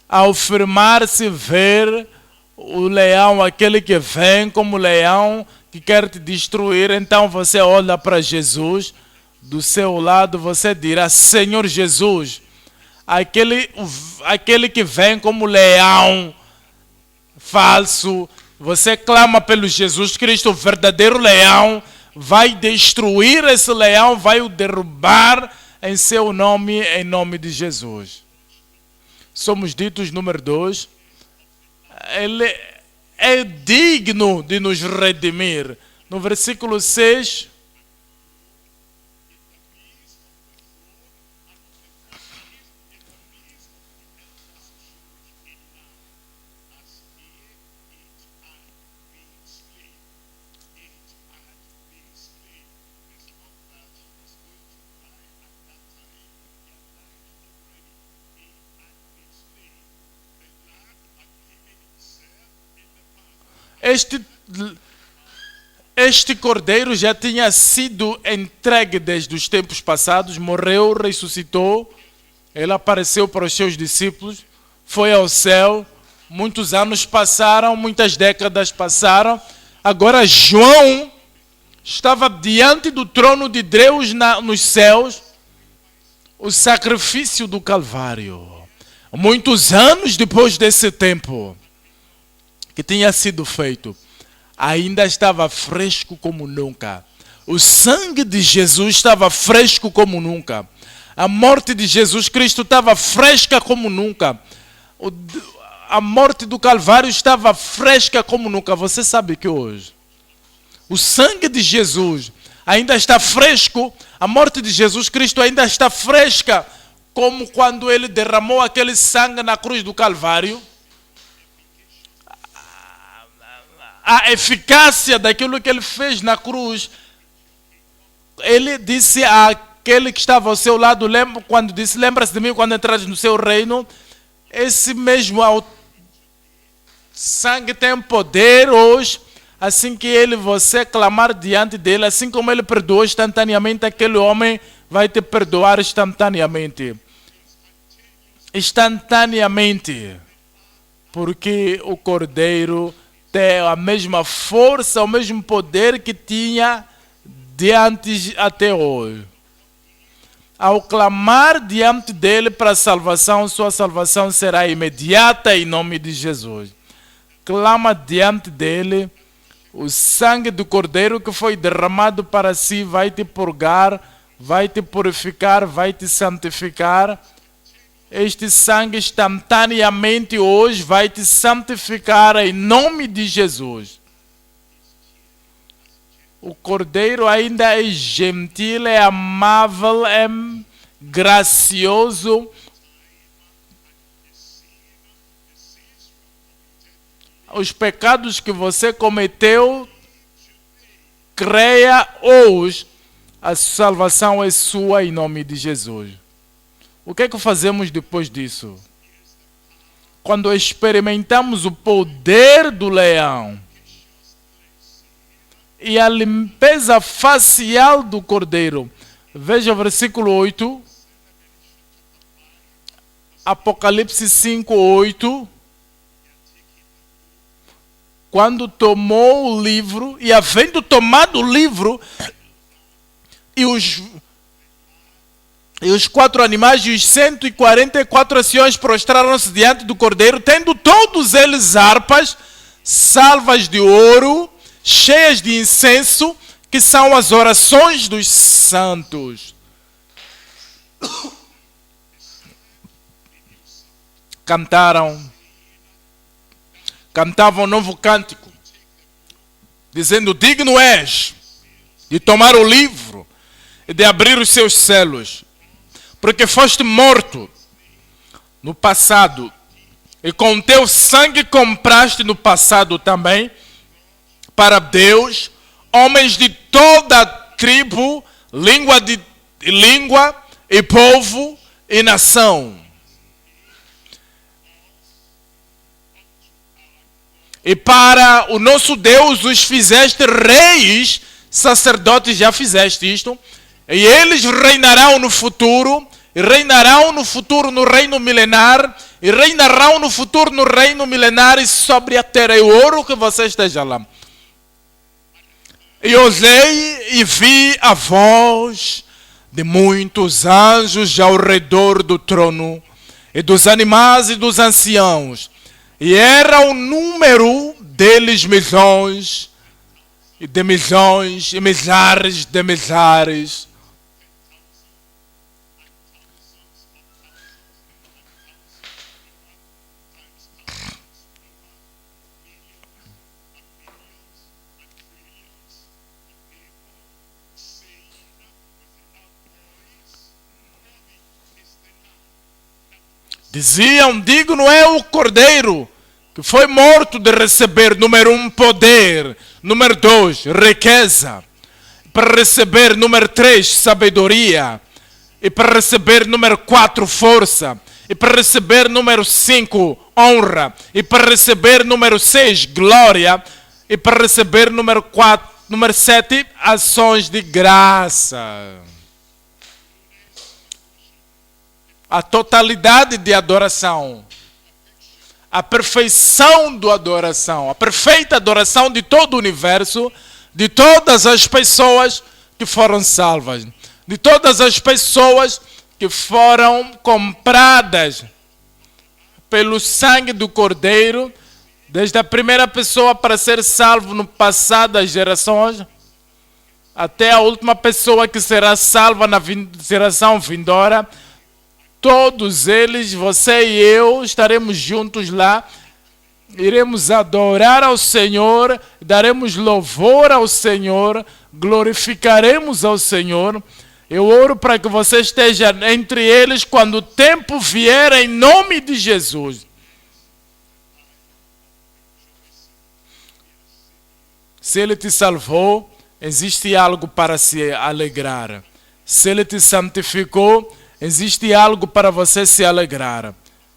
Speaker 1: Ao firmar-se ver o leão, aquele que vem como leão, que quer te destruir, então você olha para Jesus, do seu lado você dirá: Senhor Jesus, aquele que vem como leão falso, você clama pelo Jesus Cristo, o verdadeiro leão, vai destruir esse leão, vai o derrubar em seu nome, em nome de Jesus. Somos ditos, número 2, ele é digno de nos redimir. No versículo 6, Este cordeiro já tinha sido entregue desde os tempos passados, morreu, ressuscitou, ele apareceu para os seus discípulos, foi ao céu, muitos anos passaram, muitas décadas passaram, agora João estava diante do trono de Deus nos céus, o sacrifício do Calvário. Muitos anos depois desse tempo que tinha sido feito, ainda estava fresco como nunca. O sangue de Jesus estava fresco como nunca. A morte de Jesus Cristo estava fresca como nunca. A morte do Calvário estava fresca como nunca. Você sabe que hoje o sangue de Jesus ainda está fresco. A morte de Jesus Cristo ainda está fresca, como quando ele derramou aquele sangue na cruz do Calvário. A eficácia daquilo que ele fez na cruz, ele disse àquele que estava ao seu lado, quando disse: lembra-se de mim quando entrares no seu reino. Esse mesmo sangue tem poder hoje, assim que você clamar diante dele, assim como ele perdoou instantaneamente, aquele homem vai te perdoar instantaneamente. Instantaneamente. Porque o cordeiro tem a mesma força, o mesmo poder que tinha de antes até hoje. Ao clamar diante dele para a salvação, sua salvação será imediata em nome de Jesus. Clama diante dele, o sangue do cordeiro que foi derramado para si vai te purgar, vai te purificar, vai te santificar. Este sangue instantaneamente hoje vai te santificar em nome de Jesus. O cordeiro ainda é gentil, é amável, é gracioso os pecados que você cometeu, creia hoje, a salvação é sua em nome de Jesus. O que é que fazemos depois disso? Quando experimentamos o poder do leão e a limpeza facial do cordeiro. Veja o versículo 8. Apocalipse 5, 8. Quando tomou o livro, e havendo tomado o livro, e os 4 animais e os 144 anciões prostraram-se diante do cordeiro, tendo todos eles harpas, salvas de ouro, cheias de incenso, que são as orações dos santos. Cantavam um novo cântico, dizendo: digno és de tomar o livro e de abrir os seus selos, porque foste morto no passado, e com teu sangue compraste no passado também para Deus homens de toda tribo, língua e povo e nação. E para o nosso Deus os fizeste reis, sacerdotes, já fizeste isto, e eles reinarão no futuro, e reinarão no futuro no reino milenar, e reinarão no futuro no reino milenar e sobre a terra. Eu oro que você esteja lá. E olhei e vi a voz de muitos anjos ao redor do trono, e dos animais e dos anciãos. E era o número deles milhões, e de milhões, e milhares de milhares. Diziam: digno é o cordeiro que foi morto de receber, número 1, poder, número 2, riqueza, para receber, número 3, sabedoria, e para receber, número 4, força, e para receber, número 5, honra, e para receber, número 6, glória, e para receber, número 7, ações de graça. A totalidade de adoração, a perfeição da adoração, a perfeita adoração de todo o universo, de todas as pessoas que foram salvas, de todas as pessoas que foram compradas pelo sangue do Cordeiro, desde a primeira pessoa para ser salvo no passado das gerações, até a última pessoa que será salva na geração vindoura. Todos eles, você e eu, estaremos juntos lá, iremos adorar ao Senhor, daremos louvor ao Senhor, glorificaremos ao Senhor. Eu oro para que você esteja entre eles quando o tempo vier, em nome de Jesus. Se Ele te salvou, existe algo para se alegrar. Se Ele te santificou, existe algo para você se alegrar.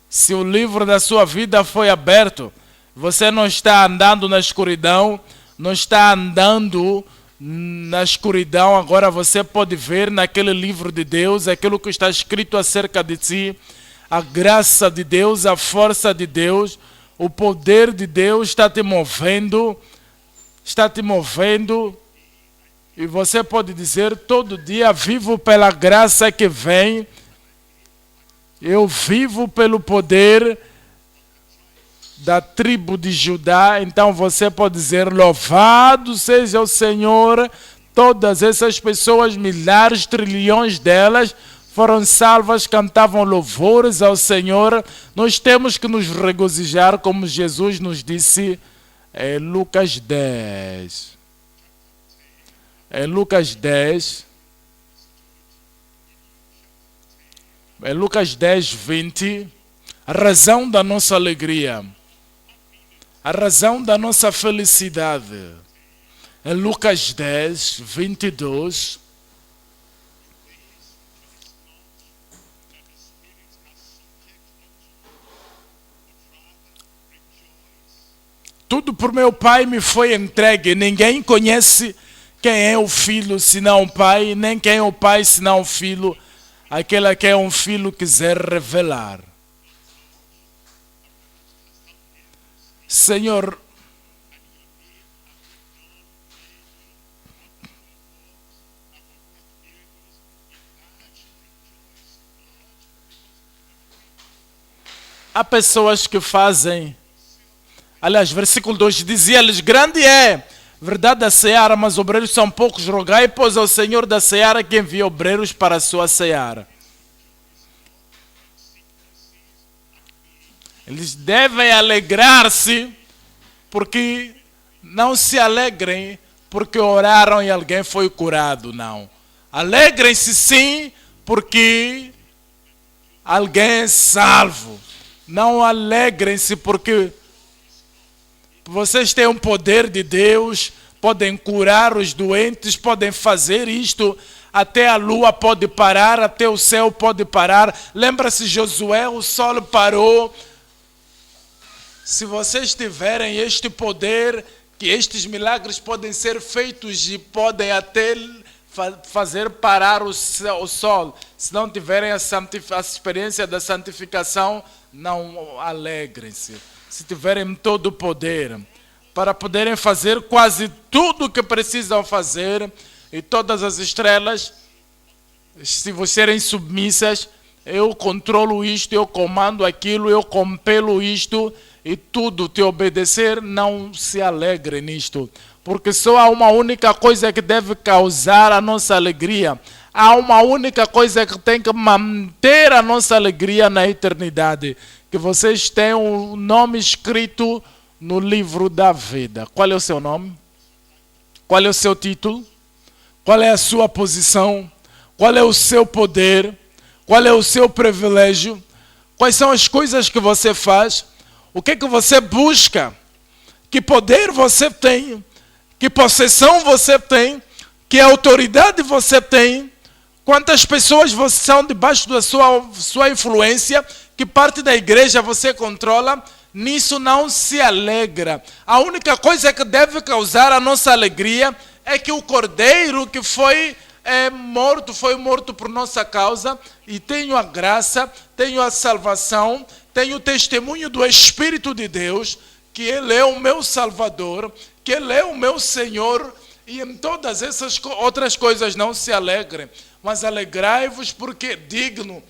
Speaker 1: Se o livro da sua vida foi aberto, você não está andando na escuridão, não está andando na escuridão. Agora você pode ver naquele livro de Deus aquilo que está escrito acerca de si, a graça de Deus, a força de Deus, o poder de Deus está te movendo, e você pode dizer: todo dia vivo pela graça que vem, eu vivo pelo poder da tribo de Judá. Então você pode dizer: louvado seja o Senhor. Todas essas pessoas, milhares, trilhões delas, foram salvas, cantavam louvores ao Senhor. Nós temos que nos regozijar, como Jesus nos disse em Lucas 10. Em Lucas 10, em Lucas 10, 20, a razão da nossa alegria. A razão da nossa felicidade. Em Lucas 10, 22. Tudo por meu Pai me foi entregue. Ninguém conhece quem é o Filho senão o Pai, nem quem é o Pai senão o Filho, aquele a quem um Filho quiser revelar. Senhor, há pessoas que fazem. Aliás, versículo 2 dizia-lhes: grande é verdade a seara, mas obreiros são poucos. Rogai, pois, ao Senhor da seara que envie obreiros para a sua seara. Eles devem alegrar-se, porque não se alegrem porque oraram e alguém foi curado, não. Alegrem-se sim porque alguém é salvo. Não alegrem-se porque vocês têm um poder de Deus, podem curar os doentes, podem fazer isto, até a lua pode parar, até o céu pode parar. Lembra-se Josué, o sol parou. Se vocês tiverem este poder, que estes milagres podem ser feitos e podem até fazer parar o sol. Se não tiverem a experiência da santificação, não alegrem-se. Se tiverem todo o poder, para poderem fazer quase tudo o que precisam fazer, e todas as estrelas, se vocês serem submissas, eu controlo isto, eu comando aquilo, eu compelo isto, e tudo te obedecer, não se alegre nisto. Porque só há uma única coisa que deve causar a nossa alegria. Há uma única coisa que tem que manter a nossa alegria na eternidade. Que vocês tenham um nome escrito no livro da vida. Qual é o seu nome? Qual é o seu título? Qual é a sua posição? Qual é o seu poder? Qual é o seu privilégio? Quais são as coisas que você faz? O que é que você busca? Que poder você tem? Que possessão você tem? Que autoridade você tem? Quantas pessoas você são debaixo da sua influência? Que parte da igreja você controla? Nisso não se alegra. A única coisa que deve causar a nossa alegria é que o Cordeiro que foi morto por nossa causa, e tenho a graça, tenho a salvação, tenho o testemunho do Espírito de Deus, que Ele é o meu Salvador, que Ele é o meu Senhor, e em todas essas outras coisas não se alegrem, mas alegrai-vos porque é digno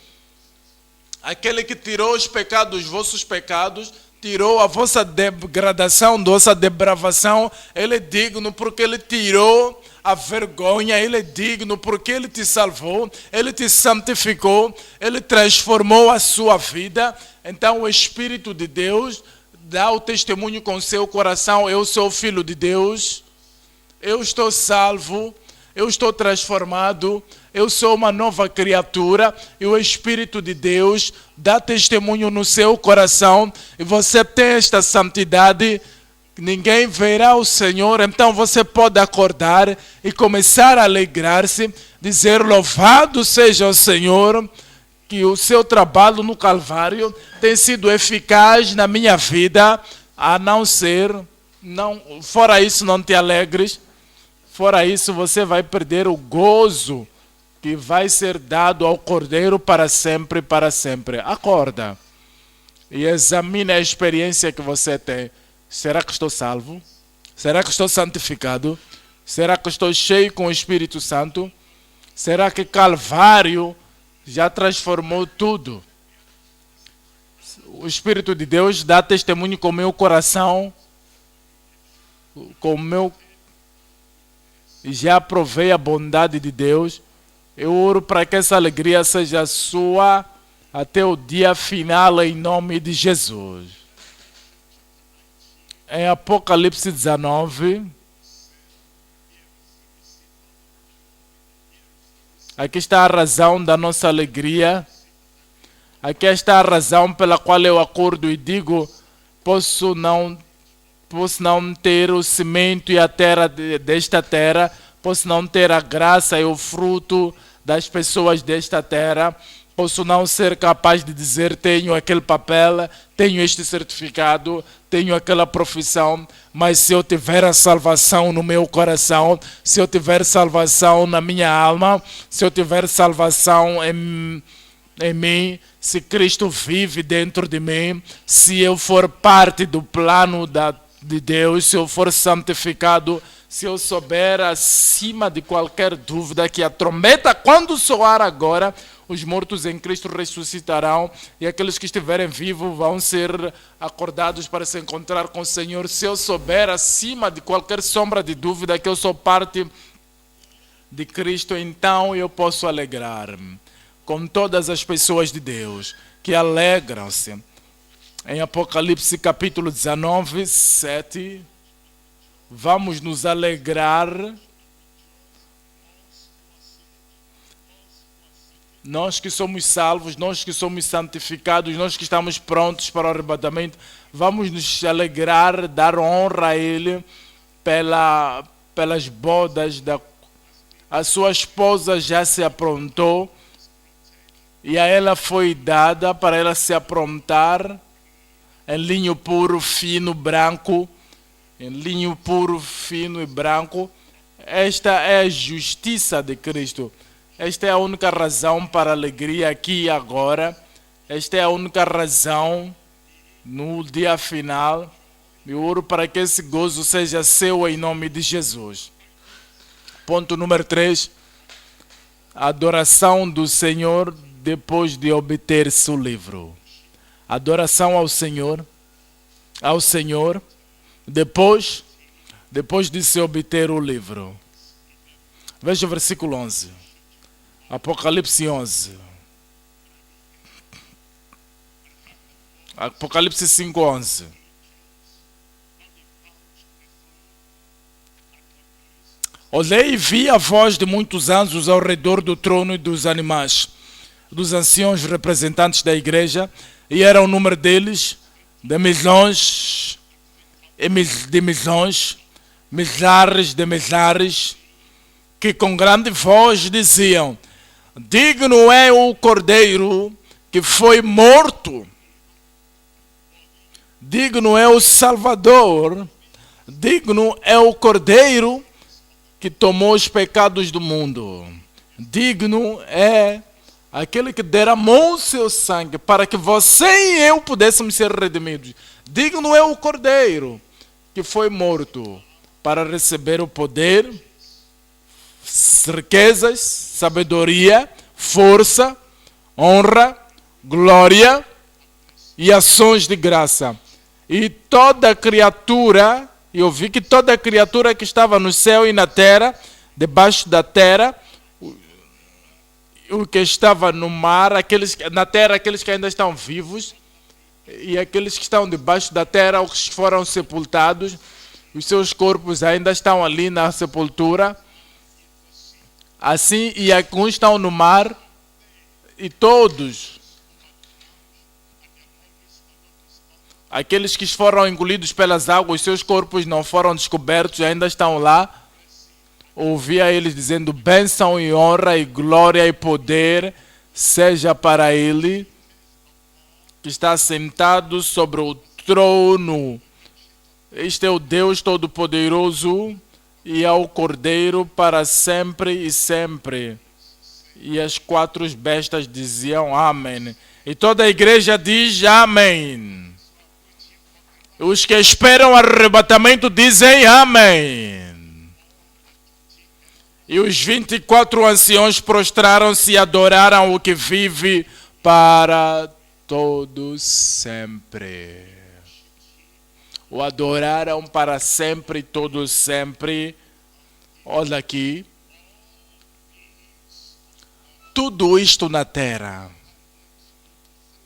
Speaker 1: aquele que tirou os pecados, os vossos pecados, tirou a vossa degradação, vossa depravação. Ele é digno porque Ele tirou a vergonha. Ele é digno porque Ele te salvou, Ele te santificou, Ele transformou a sua vida. Então o Espírito de Deus dá o testemunho com seu coração: eu sou filho de Deus, eu estou salvo, eu estou transformado, eu sou uma nova criatura. E o Espírito de Deus dá testemunho no seu coração, e você tem esta santidade. Ninguém verá o Senhor, então você pode acordar e começar a alegrar-se, dizer: louvado seja o Senhor, que o seu trabalho no Calvário tem sido eficaz na minha vida, a não ser, fora isso não te alegres, fora isso você vai perder o gozo que vai ser dado ao Cordeiro para sempre, para sempre. Acorda e examine a experiência que você tem. Será que estou salvo? Será que estou santificado? Será que estou cheio com o Espírito Santo? Será que Calvário já transformou tudo? O Espírito de Deus dá testemunho com o meu coração, e já provei a bondade de Deus. Eu oro para que essa alegria seja sua até o dia final, em nome de Jesus. Em Apocalipse 19, aqui está a razão da nossa alegria. Aqui está a razão pela qual eu acordo e digo: posso não posso não ter o cimento e a terra desta terra, posso não ter a graça e o fruto das pessoas desta terra, posso não ser capaz de dizer tenho aquele papel, tenho este certificado, tenho aquela profissão, mas se eu tiver a salvação no meu coração, se eu tiver salvação na minha alma, se eu tiver salvação em mim, se Cristo vive dentro de mim, se eu for parte do plano de Deus, se eu for santificado, se eu souber acima de qualquer dúvida que a trombeta, quando soar agora, os mortos em Cristo ressuscitarão e aqueles que estiverem vivos vão ser acordados para se encontrar com o Senhor. Se eu souber acima de qualquer sombra de dúvida que eu sou parte de Cristo, então eu posso alegrar-me com todas as pessoas de Deus que alegram-se. Em Apocalipse capítulo 19, 7, vamos nos alegrar. Nós que somos salvos, nós que somos santificados, nós que estamos prontos para o arrebatamento, vamos nos alegrar, dar honra a Ele pelas bodas. A sua esposa já se aprontou e a ela foi dada para ela se aprontar em linho puro, fino, branco, em linho puro, fino e branco. Esta é a justiça de Cristo. Esta é a única razão para a alegria aqui e agora. Esta é a única razão no dia final. Eu oro para que esse gozo seja seu em nome de Jesus. Ponto número 3. A adoração do Senhor depois de obter-se o livro. Adoração ao Senhor depois de se obter o livro. Veja o versículo 11. Apocalipse 11. Apocalipse 5, 11. Olhei e vi a voz de muitos anjos ao redor do trono e dos animais, dos anciãos representantes da igreja, e era o número deles de milhões de milhões, milhares de milhares, que com grande voz diziam: digno é o Cordeiro que foi morto, digno é o Salvador, digno é o Cordeiro que tomou os pecados do mundo, digno é aquele que derramou o seu sangue para que você e eu pudéssemos ser redimidos. Digno é o Cordeiro que foi morto para receber o poder, riquezas, sabedoria, força, honra, glória e ações de graça. E toda criatura, eu vi que toda criatura que estava no céu e na terra, debaixo da terra, o que estava no mar, na terra, aqueles que ainda estão vivos, e aqueles que estão debaixo da terra, os que foram sepultados, os seus corpos ainda estão ali na sepultura. Assim, e alguns estão no mar, e todos, aqueles que foram engolidos pelas águas, seus corpos não foram descobertos, ainda estão lá. Ouvia eles dizendo: bênção e honra e glória e poder seja para Ele que está sentado sobre o trono. Este é o Deus Todo-Poderoso e ao Cordeiro para sempre e sempre. E as 4 bestas diziam amém. E toda a igreja diz amém. Os que esperam o arrebatamento dizem amém. E os 24 anciãos prostraram-se e adoraram o que vive para todo sempre. O adoraram para sempre e todo sempre. Olha aqui. Tudo isto na terra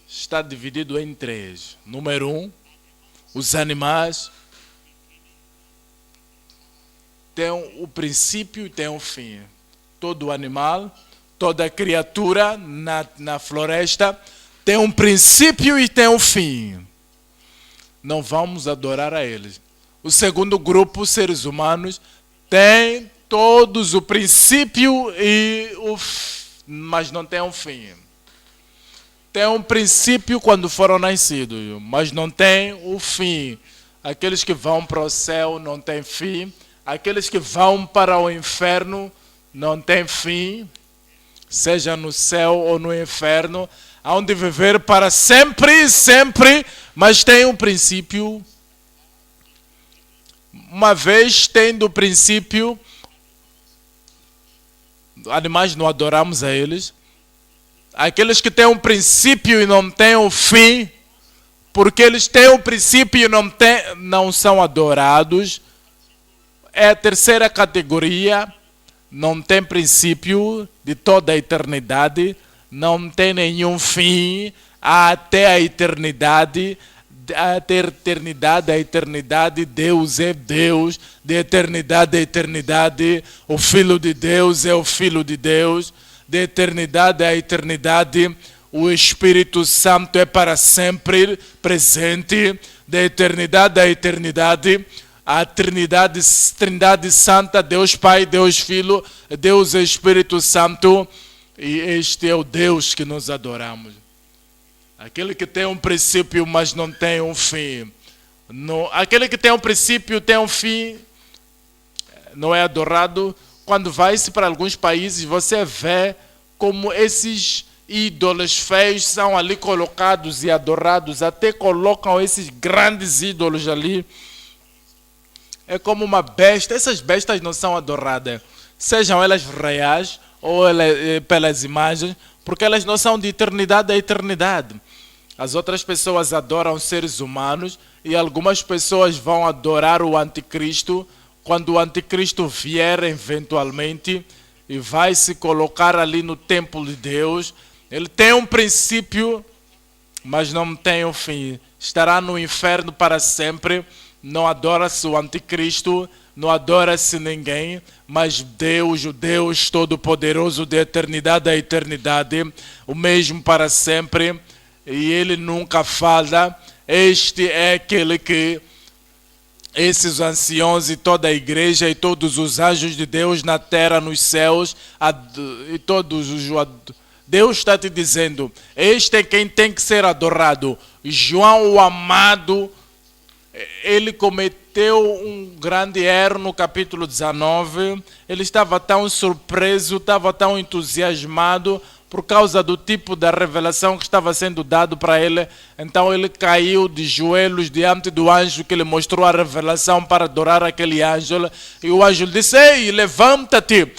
Speaker 1: está dividido em 3. Número 1, os animais tem o princípio e tem o fim. Todo animal, toda criatura na floresta tem um princípio e tem um fim. Não vamos adorar a eles. O segundo grupo, seres humanos, tem todos o princípio mas não tem um fim. Tem um princípio quando foram nascidos, mas não tem o fim. Aqueles que vão para o céu não tem fim. Aqueles que vão para o inferno não tem fim. Seja no céu ou no inferno, hão de viver para sempre, sempre, mas tem um princípio. Uma vez tendo o princípio, animais não adoramos a eles. Aqueles que têm um princípio e não têm um fim, porque eles têm um princípio e não são adorados. É a terceira categoria, não tem princípio de toda a eternidade, não tem nenhum fim até a eternidade. Até a eternidade, Deus é Deus, de eternidade a eternidade, o Filho de Deus é o Filho de Deus, de eternidade a eternidade, o Espírito Santo é para sempre presente, de eternidade a eternidade, a Trindade Santa, Deus Pai, Deus Filho, Deus Espírito Santo, e este é o Deus que nós adoramos. Aquele que tem um princípio, mas não tem um fim. Aquele que tem um princípio, tem um fim, não é adorado. Quando vai-se para alguns países, você vê como esses ídolos feios são ali colocados e adorados. Até colocam esses grandes ídolos ali. É como uma besta. Essas bestas não são adoradas. Sejam elas reais ou pelas imagens, porque elas não são de eternidade a eternidade. As outras pessoas adoram seres humanos e algumas pessoas vão adorar o anticristo quando o anticristo vier eventualmente e vai se colocar ali no templo de Deus. Ele tem um princípio, mas não tem um fim. Estará no inferno para sempre. Não adora-se o anticristo, não adora-se ninguém, mas Deus, o Deus Todo-Poderoso de eternidade a eternidade, o mesmo para sempre, e Ele nunca falha. Este é aquele que esses anciãos e toda a igreja e todos os anjos de Deus na terra, nos céus, e todos os... Deus está te dizendo, este é quem tem que ser adorado. João, o amado, ele cometeu um grande erro no capítulo 19. Ele estava tão surpreso, estava tão entusiasmado por causa do tipo da revelação que estava sendo dado para ele. Então ele caiu de joelhos diante do anjo que lhe mostrou a revelação para adorar aquele anjo. E o anjo disse, ei, levanta-te,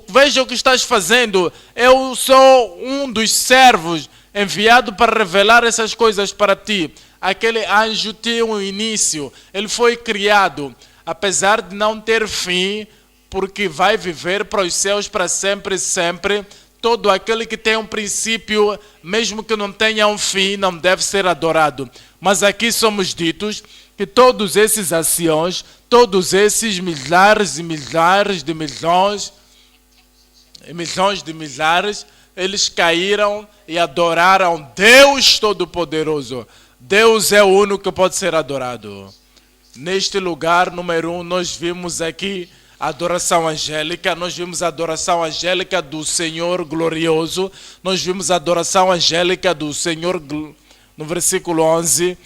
Speaker 1: veja o que estás fazendo. Eu sou um dos servos enviado para revelar essas coisas para ti. Aquele anjo tinha um início, ele foi criado, apesar de não ter fim, porque vai viver para os céus para sempre e sempre. Todo aquele que tem um princípio, mesmo que não tenha um fim, não deve ser adorado. Mas aqui somos ditos que todos esses anciãos, todos esses milhares e milhares de milhões, e milhões de milhares, eles caíram e adoraram Deus Todo-Poderoso. Deus é o único que pode ser adorado. Neste lugar, número 1, nós vimos aqui a adoração angélica, nós vimos a adoração angélica do Senhor glorioso, nós vimos a adoração angélica do Senhor, no versículo 11,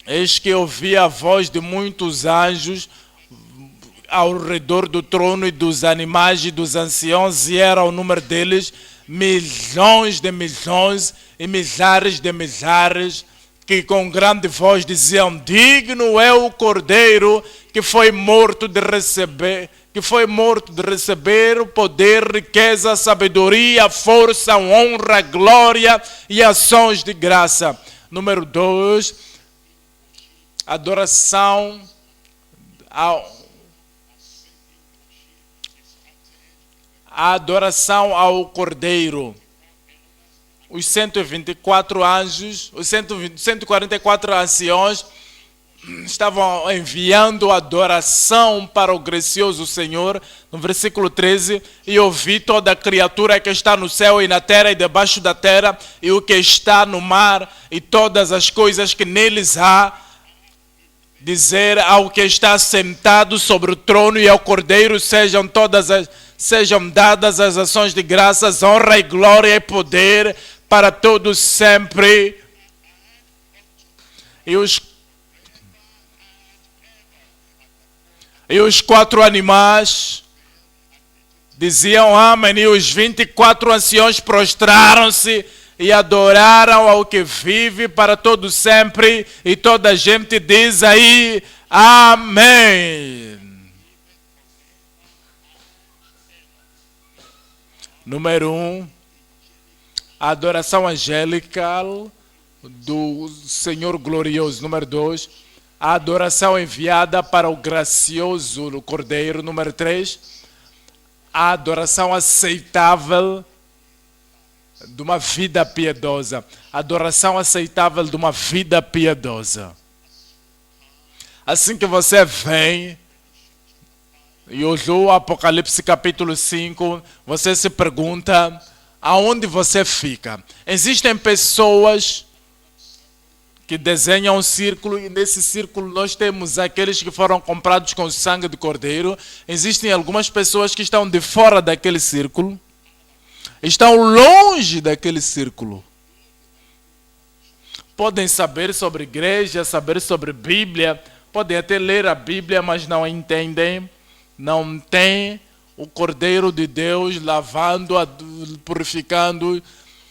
Speaker 1: eis que ouvi a voz de muitos anjos ao redor do trono e dos animais e dos anciãos, e era o número deles milhões de milhões e milhares de milhares, que com grande voz diziam, digno é o Cordeiro que foi morto de receber o poder, riqueza, sabedoria, força, honra, glória e ações de graça. Número 2, adoração ao Cordeiro. Os 124 anjos, os 144 anciãos estavam enviando adoração para o gracioso Senhor. No versículo 13, e ouvi toda criatura que está no céu e na terra e debaixo da terra, e o que está no mar, e todas as coisas que neles há, dizer ao que está sentado sobre o trono e ao Cordeiro sejam dadas as ações de graças, honra e glória e poder para todos sempre. E os 4 animais diziam amém, e os 24 anciões prostraram-se e adoraram ao que vive para todo sempre, e toda a gente diz aí, amém. Número 1, a adoração angelical do Senhor glorioso. Número 2, a adoração enviada para o gracioso Cordeiro. Número 3, a adoração aceitável de uma vida piedosa. Adoração aceitável de uma vida piedosa. Assim que você vem e olhou o Apocalipse capítulo 5, você se pergunta, aonde você fica? Existem pessoas que desenham um círculo, e nesse círculo nós temos aqueles que foram comprados com o sangue do Cordeiro. Existem algumas pessoas que estão de fora daquele círculo, estão longe daquele círculo. Podem saber sobre igreja, saber sobre Bíblia, podem até ler a Bíblia, mas não entendem, não tem o Cordeiro de Deus lavando, purificando,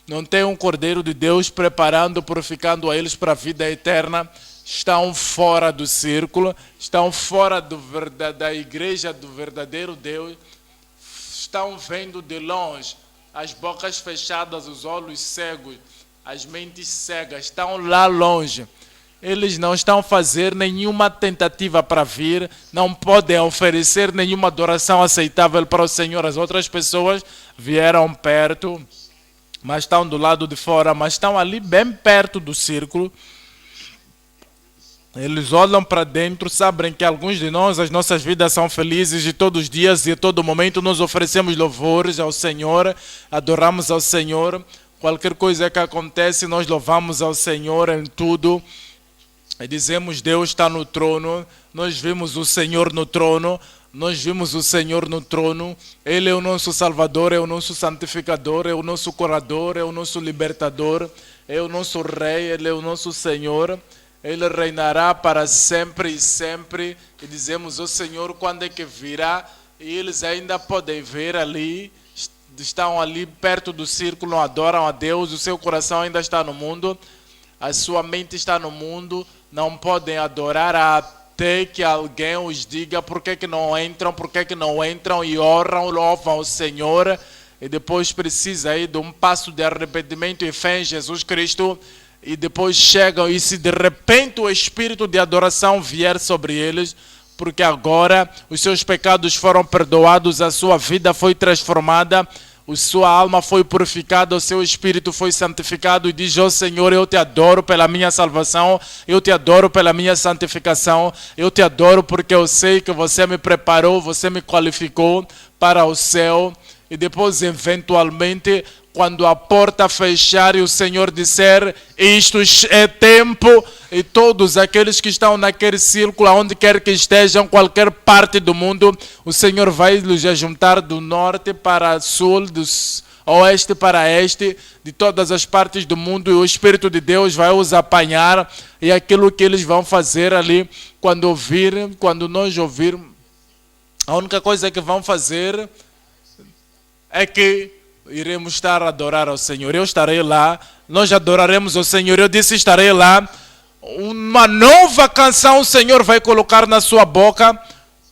Speaker 1: não tem um Cordeiro de Deus preparando, purificando a eles para a vida eterna. Estão fora do círculo, estão fora da igreja do verdadeiro Deus, estão vendo de longe, as bocas fechadas, os olhos cegos, as mentes cegas, estão lá longe. Eles não estão a fazer nenhuma tentativa para vir, não podem oferecer nenhuma adoração aceitável para o Senhor. As outras pessoas vieram perto, mas estão do lado de fora, mas estão ali bem perto do círculo. Eles olham para dentro, sabem que alguns de nós, as nossas vidas são felizes e todos os dias e a todo momento nós oferecemos louvores ao Senhor, adoramos ao Senhor. Qualquer coisa que acontece, nós louvamos ao Senhor em tudo. E dizemos, Deus está no trono, nós vimos o Senhor no trono, nós vimos o Senhor no trono. Ele é o nosso Salvador, é o nosso Santificador, é o nosso Curador, é o nosso Libertador, é o nosso Rei, Ele é o nosso Senhor. Ele reinará para sempre e sempre. E dizemos, o Senhor, quando é que virá? E eles ainda podem ver ali, estão ali perto do círculo, adoram a Deus, o seu coração ainda está no mundo, a sua mente está no mundo, não podem adorar até que alguém os diga por que não entram e oram, louvam o Senhor. E depois precisa aí de um passo de arrependimento e fé em Jesus Cristo. E depois chegam, e se de repente o espírito de adoração vier sobre eles, porque agora os seus pecados foram perdoados, a sua vida foi transformada, a sua alma foi purificada, o seu espírito foi santificado, e diz, ó Senhor, eu te adoro pela minha salvação, eu te adoro pela minha santificação, eu te adoro porque eu sei que você me preparou, você me qualificou para o céu. E depois, eventualmente, quando a porta fechar e o Senhor disser, isto é tempo, e todos aqueles que estão naquele círculo, aonde quer que estejam, qualquer parte do mundo, o Senhor vai lhes ajuntar do norte para sul, do oeste para este, de todas as partes do mundo, e o Espírito de Deus vai os apanhar, e aquilo que eles vão fazer ali, quando nós ouvirmos, a única coisa que vão fazer é que iremos estar a adorar ao Senhor. Eu estarei lá, nós adoraremos ao Senhor. Eu disse, estarei lá. Uma nova canção o Senhor vai colocar na sua boca.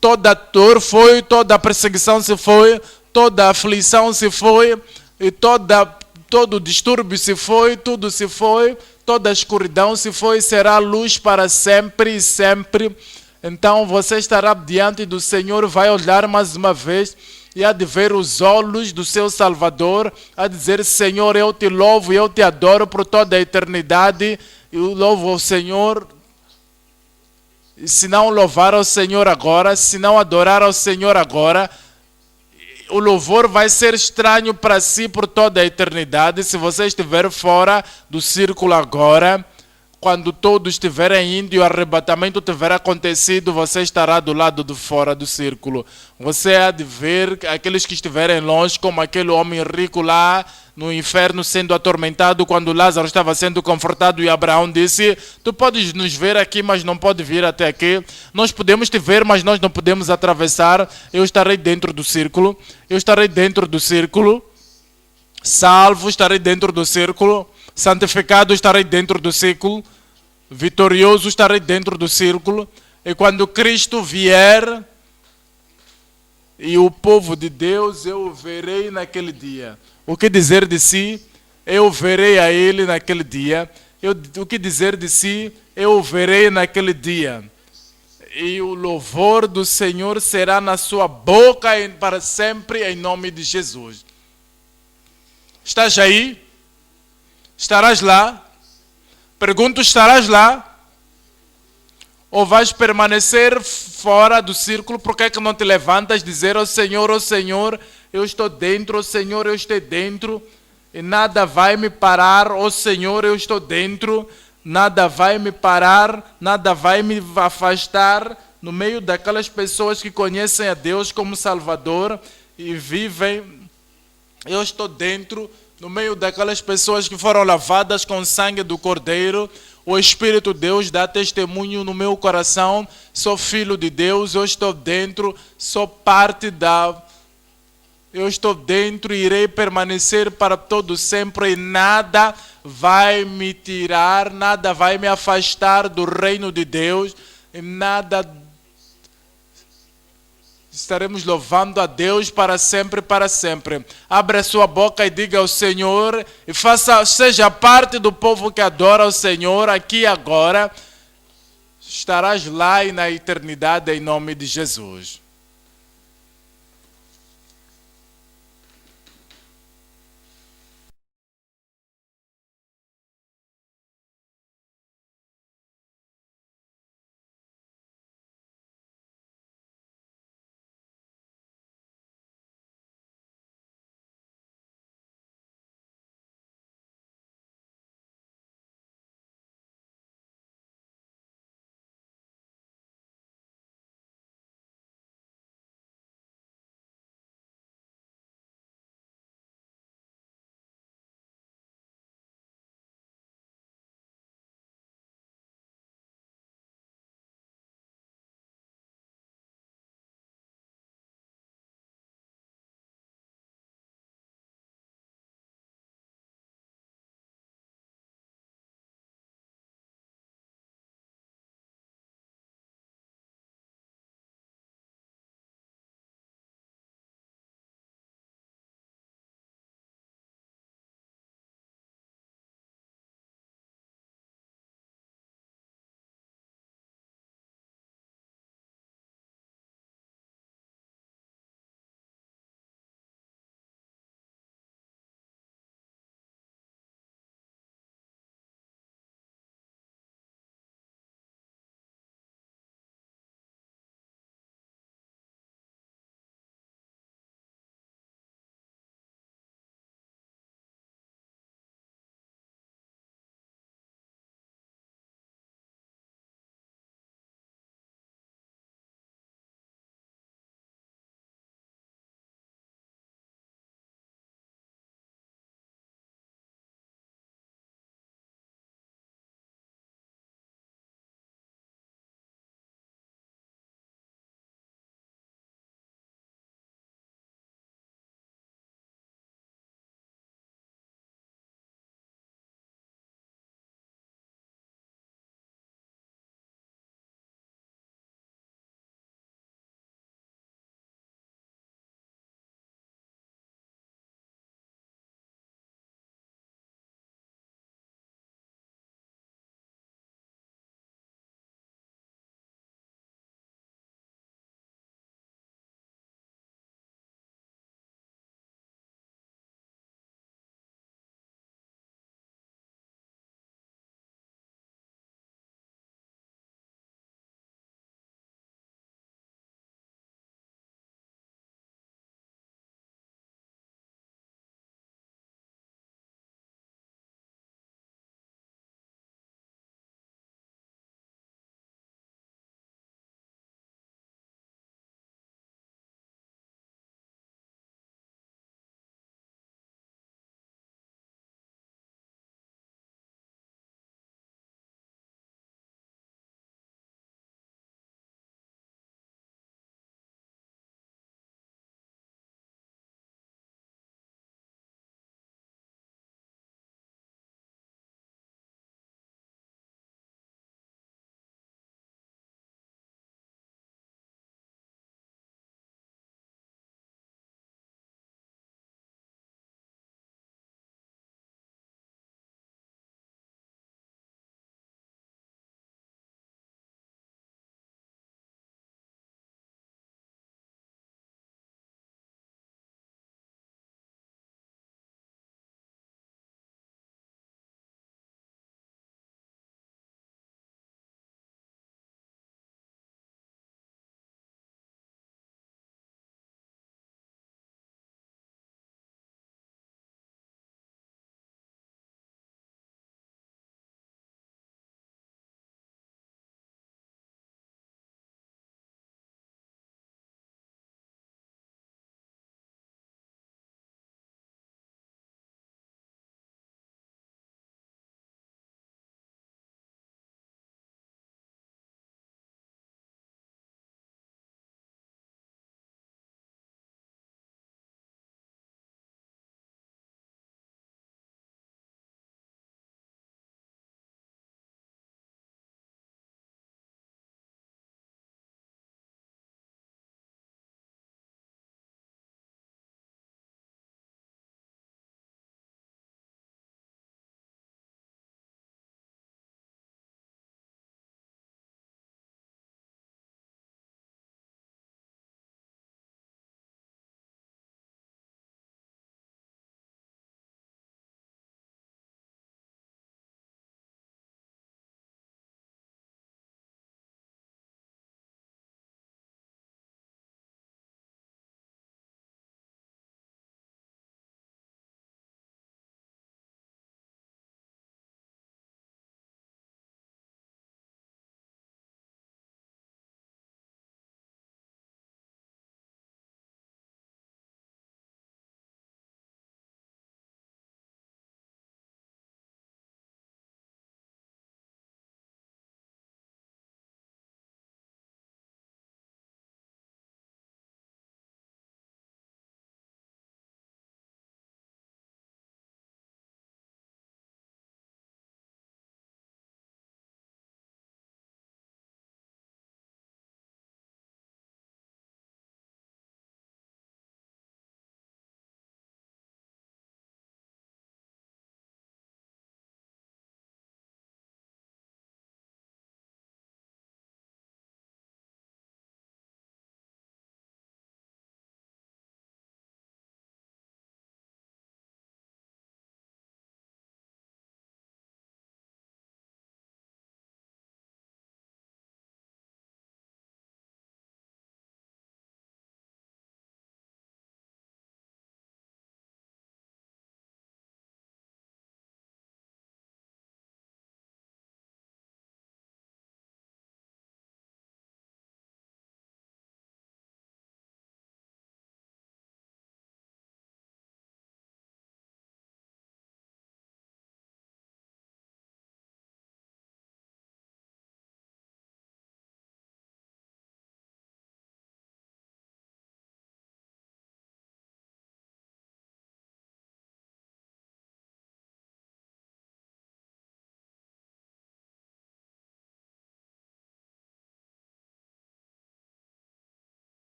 Speaker 1: Toda dor foi, toda perseguição se foi, toda aflição se foi, e todo distúrbio se foi, tudo se foi, toda escuridão se foi, será luz para sempre e sempre. Então você estará diante do Senhor, vai olhar mais uma vez, e há de ver os olhos do seu Salvador, a dizer, Senhor, eu te louvo e eu te adoro por toda a eternidade. Eu louvo ao Senhor. E se não louvar ao Senhor agora, se não adorar ao Senhor agora, o louvor vai ser estranho para si por toda a eternidade. Se você estiver fora do círculo agora, quando todos estiverem indo e o arrebatamento tiver acontecido, você estará do lado de fora do círculo. Você há de ver aqueles que estiverem longe, como aquele homem rico lá no inferno sendo atormentado quando Lázaro estava sendo confortado e Abraão disse: tu podes nos ver aqui, mas não pode vir até aqui. Nós podemos te ver, mas nós não podemos atravessar. Eu estarei dentro do círculo. Eu estarei dentro do círculo. Salvo, estarei dentro do círculo. Santificado, estarei dentro do círculo. Vitorioso, estarei dentro do círculo. E quando Cristo vier e o povo de Deus, eu o verei naquele dia. O que dizer de si? Eu verei a ele naquele dia. O que dizer de si? Eu o verei naquele dia. E o louvor do Senhor será na sua boca para sempre, em nome de Jesus. Estás aí? Estarás lá? Pergunto, estarás lá? Ou vais permanecer fora do círculo? Por que é que não te levantas e dizer: ó Senhor, eu estou dentro, ó Senhor, eu estou dentro, e nada vai me parar, ó Senhor, eu estou dentro, nada vai me parar, nada vai me afastar, no meio daquelas pessoas que conhecem a Deus como Salvador e vivem. Eu estou dentro, no meio daquelas pessoas que foram lavadas com o sangue do Cordeiro. O Espírito de Deus dá testemunho no meu coração. Sou filho de Deus, eu estou dentro, sou parte da... Eu estou dentro e irei permanecer para todo sempre, e nada vai me tirar, nada vai me afastar do reino de Deus, e nada... Estaremos louvando a Deus para sempre, para sempre. Abra sua boca e diga ao Senhor, e seja parte do povo que adora ao Senhor aqui e agora. Estarás lá e na eternidade em nome de Jesus.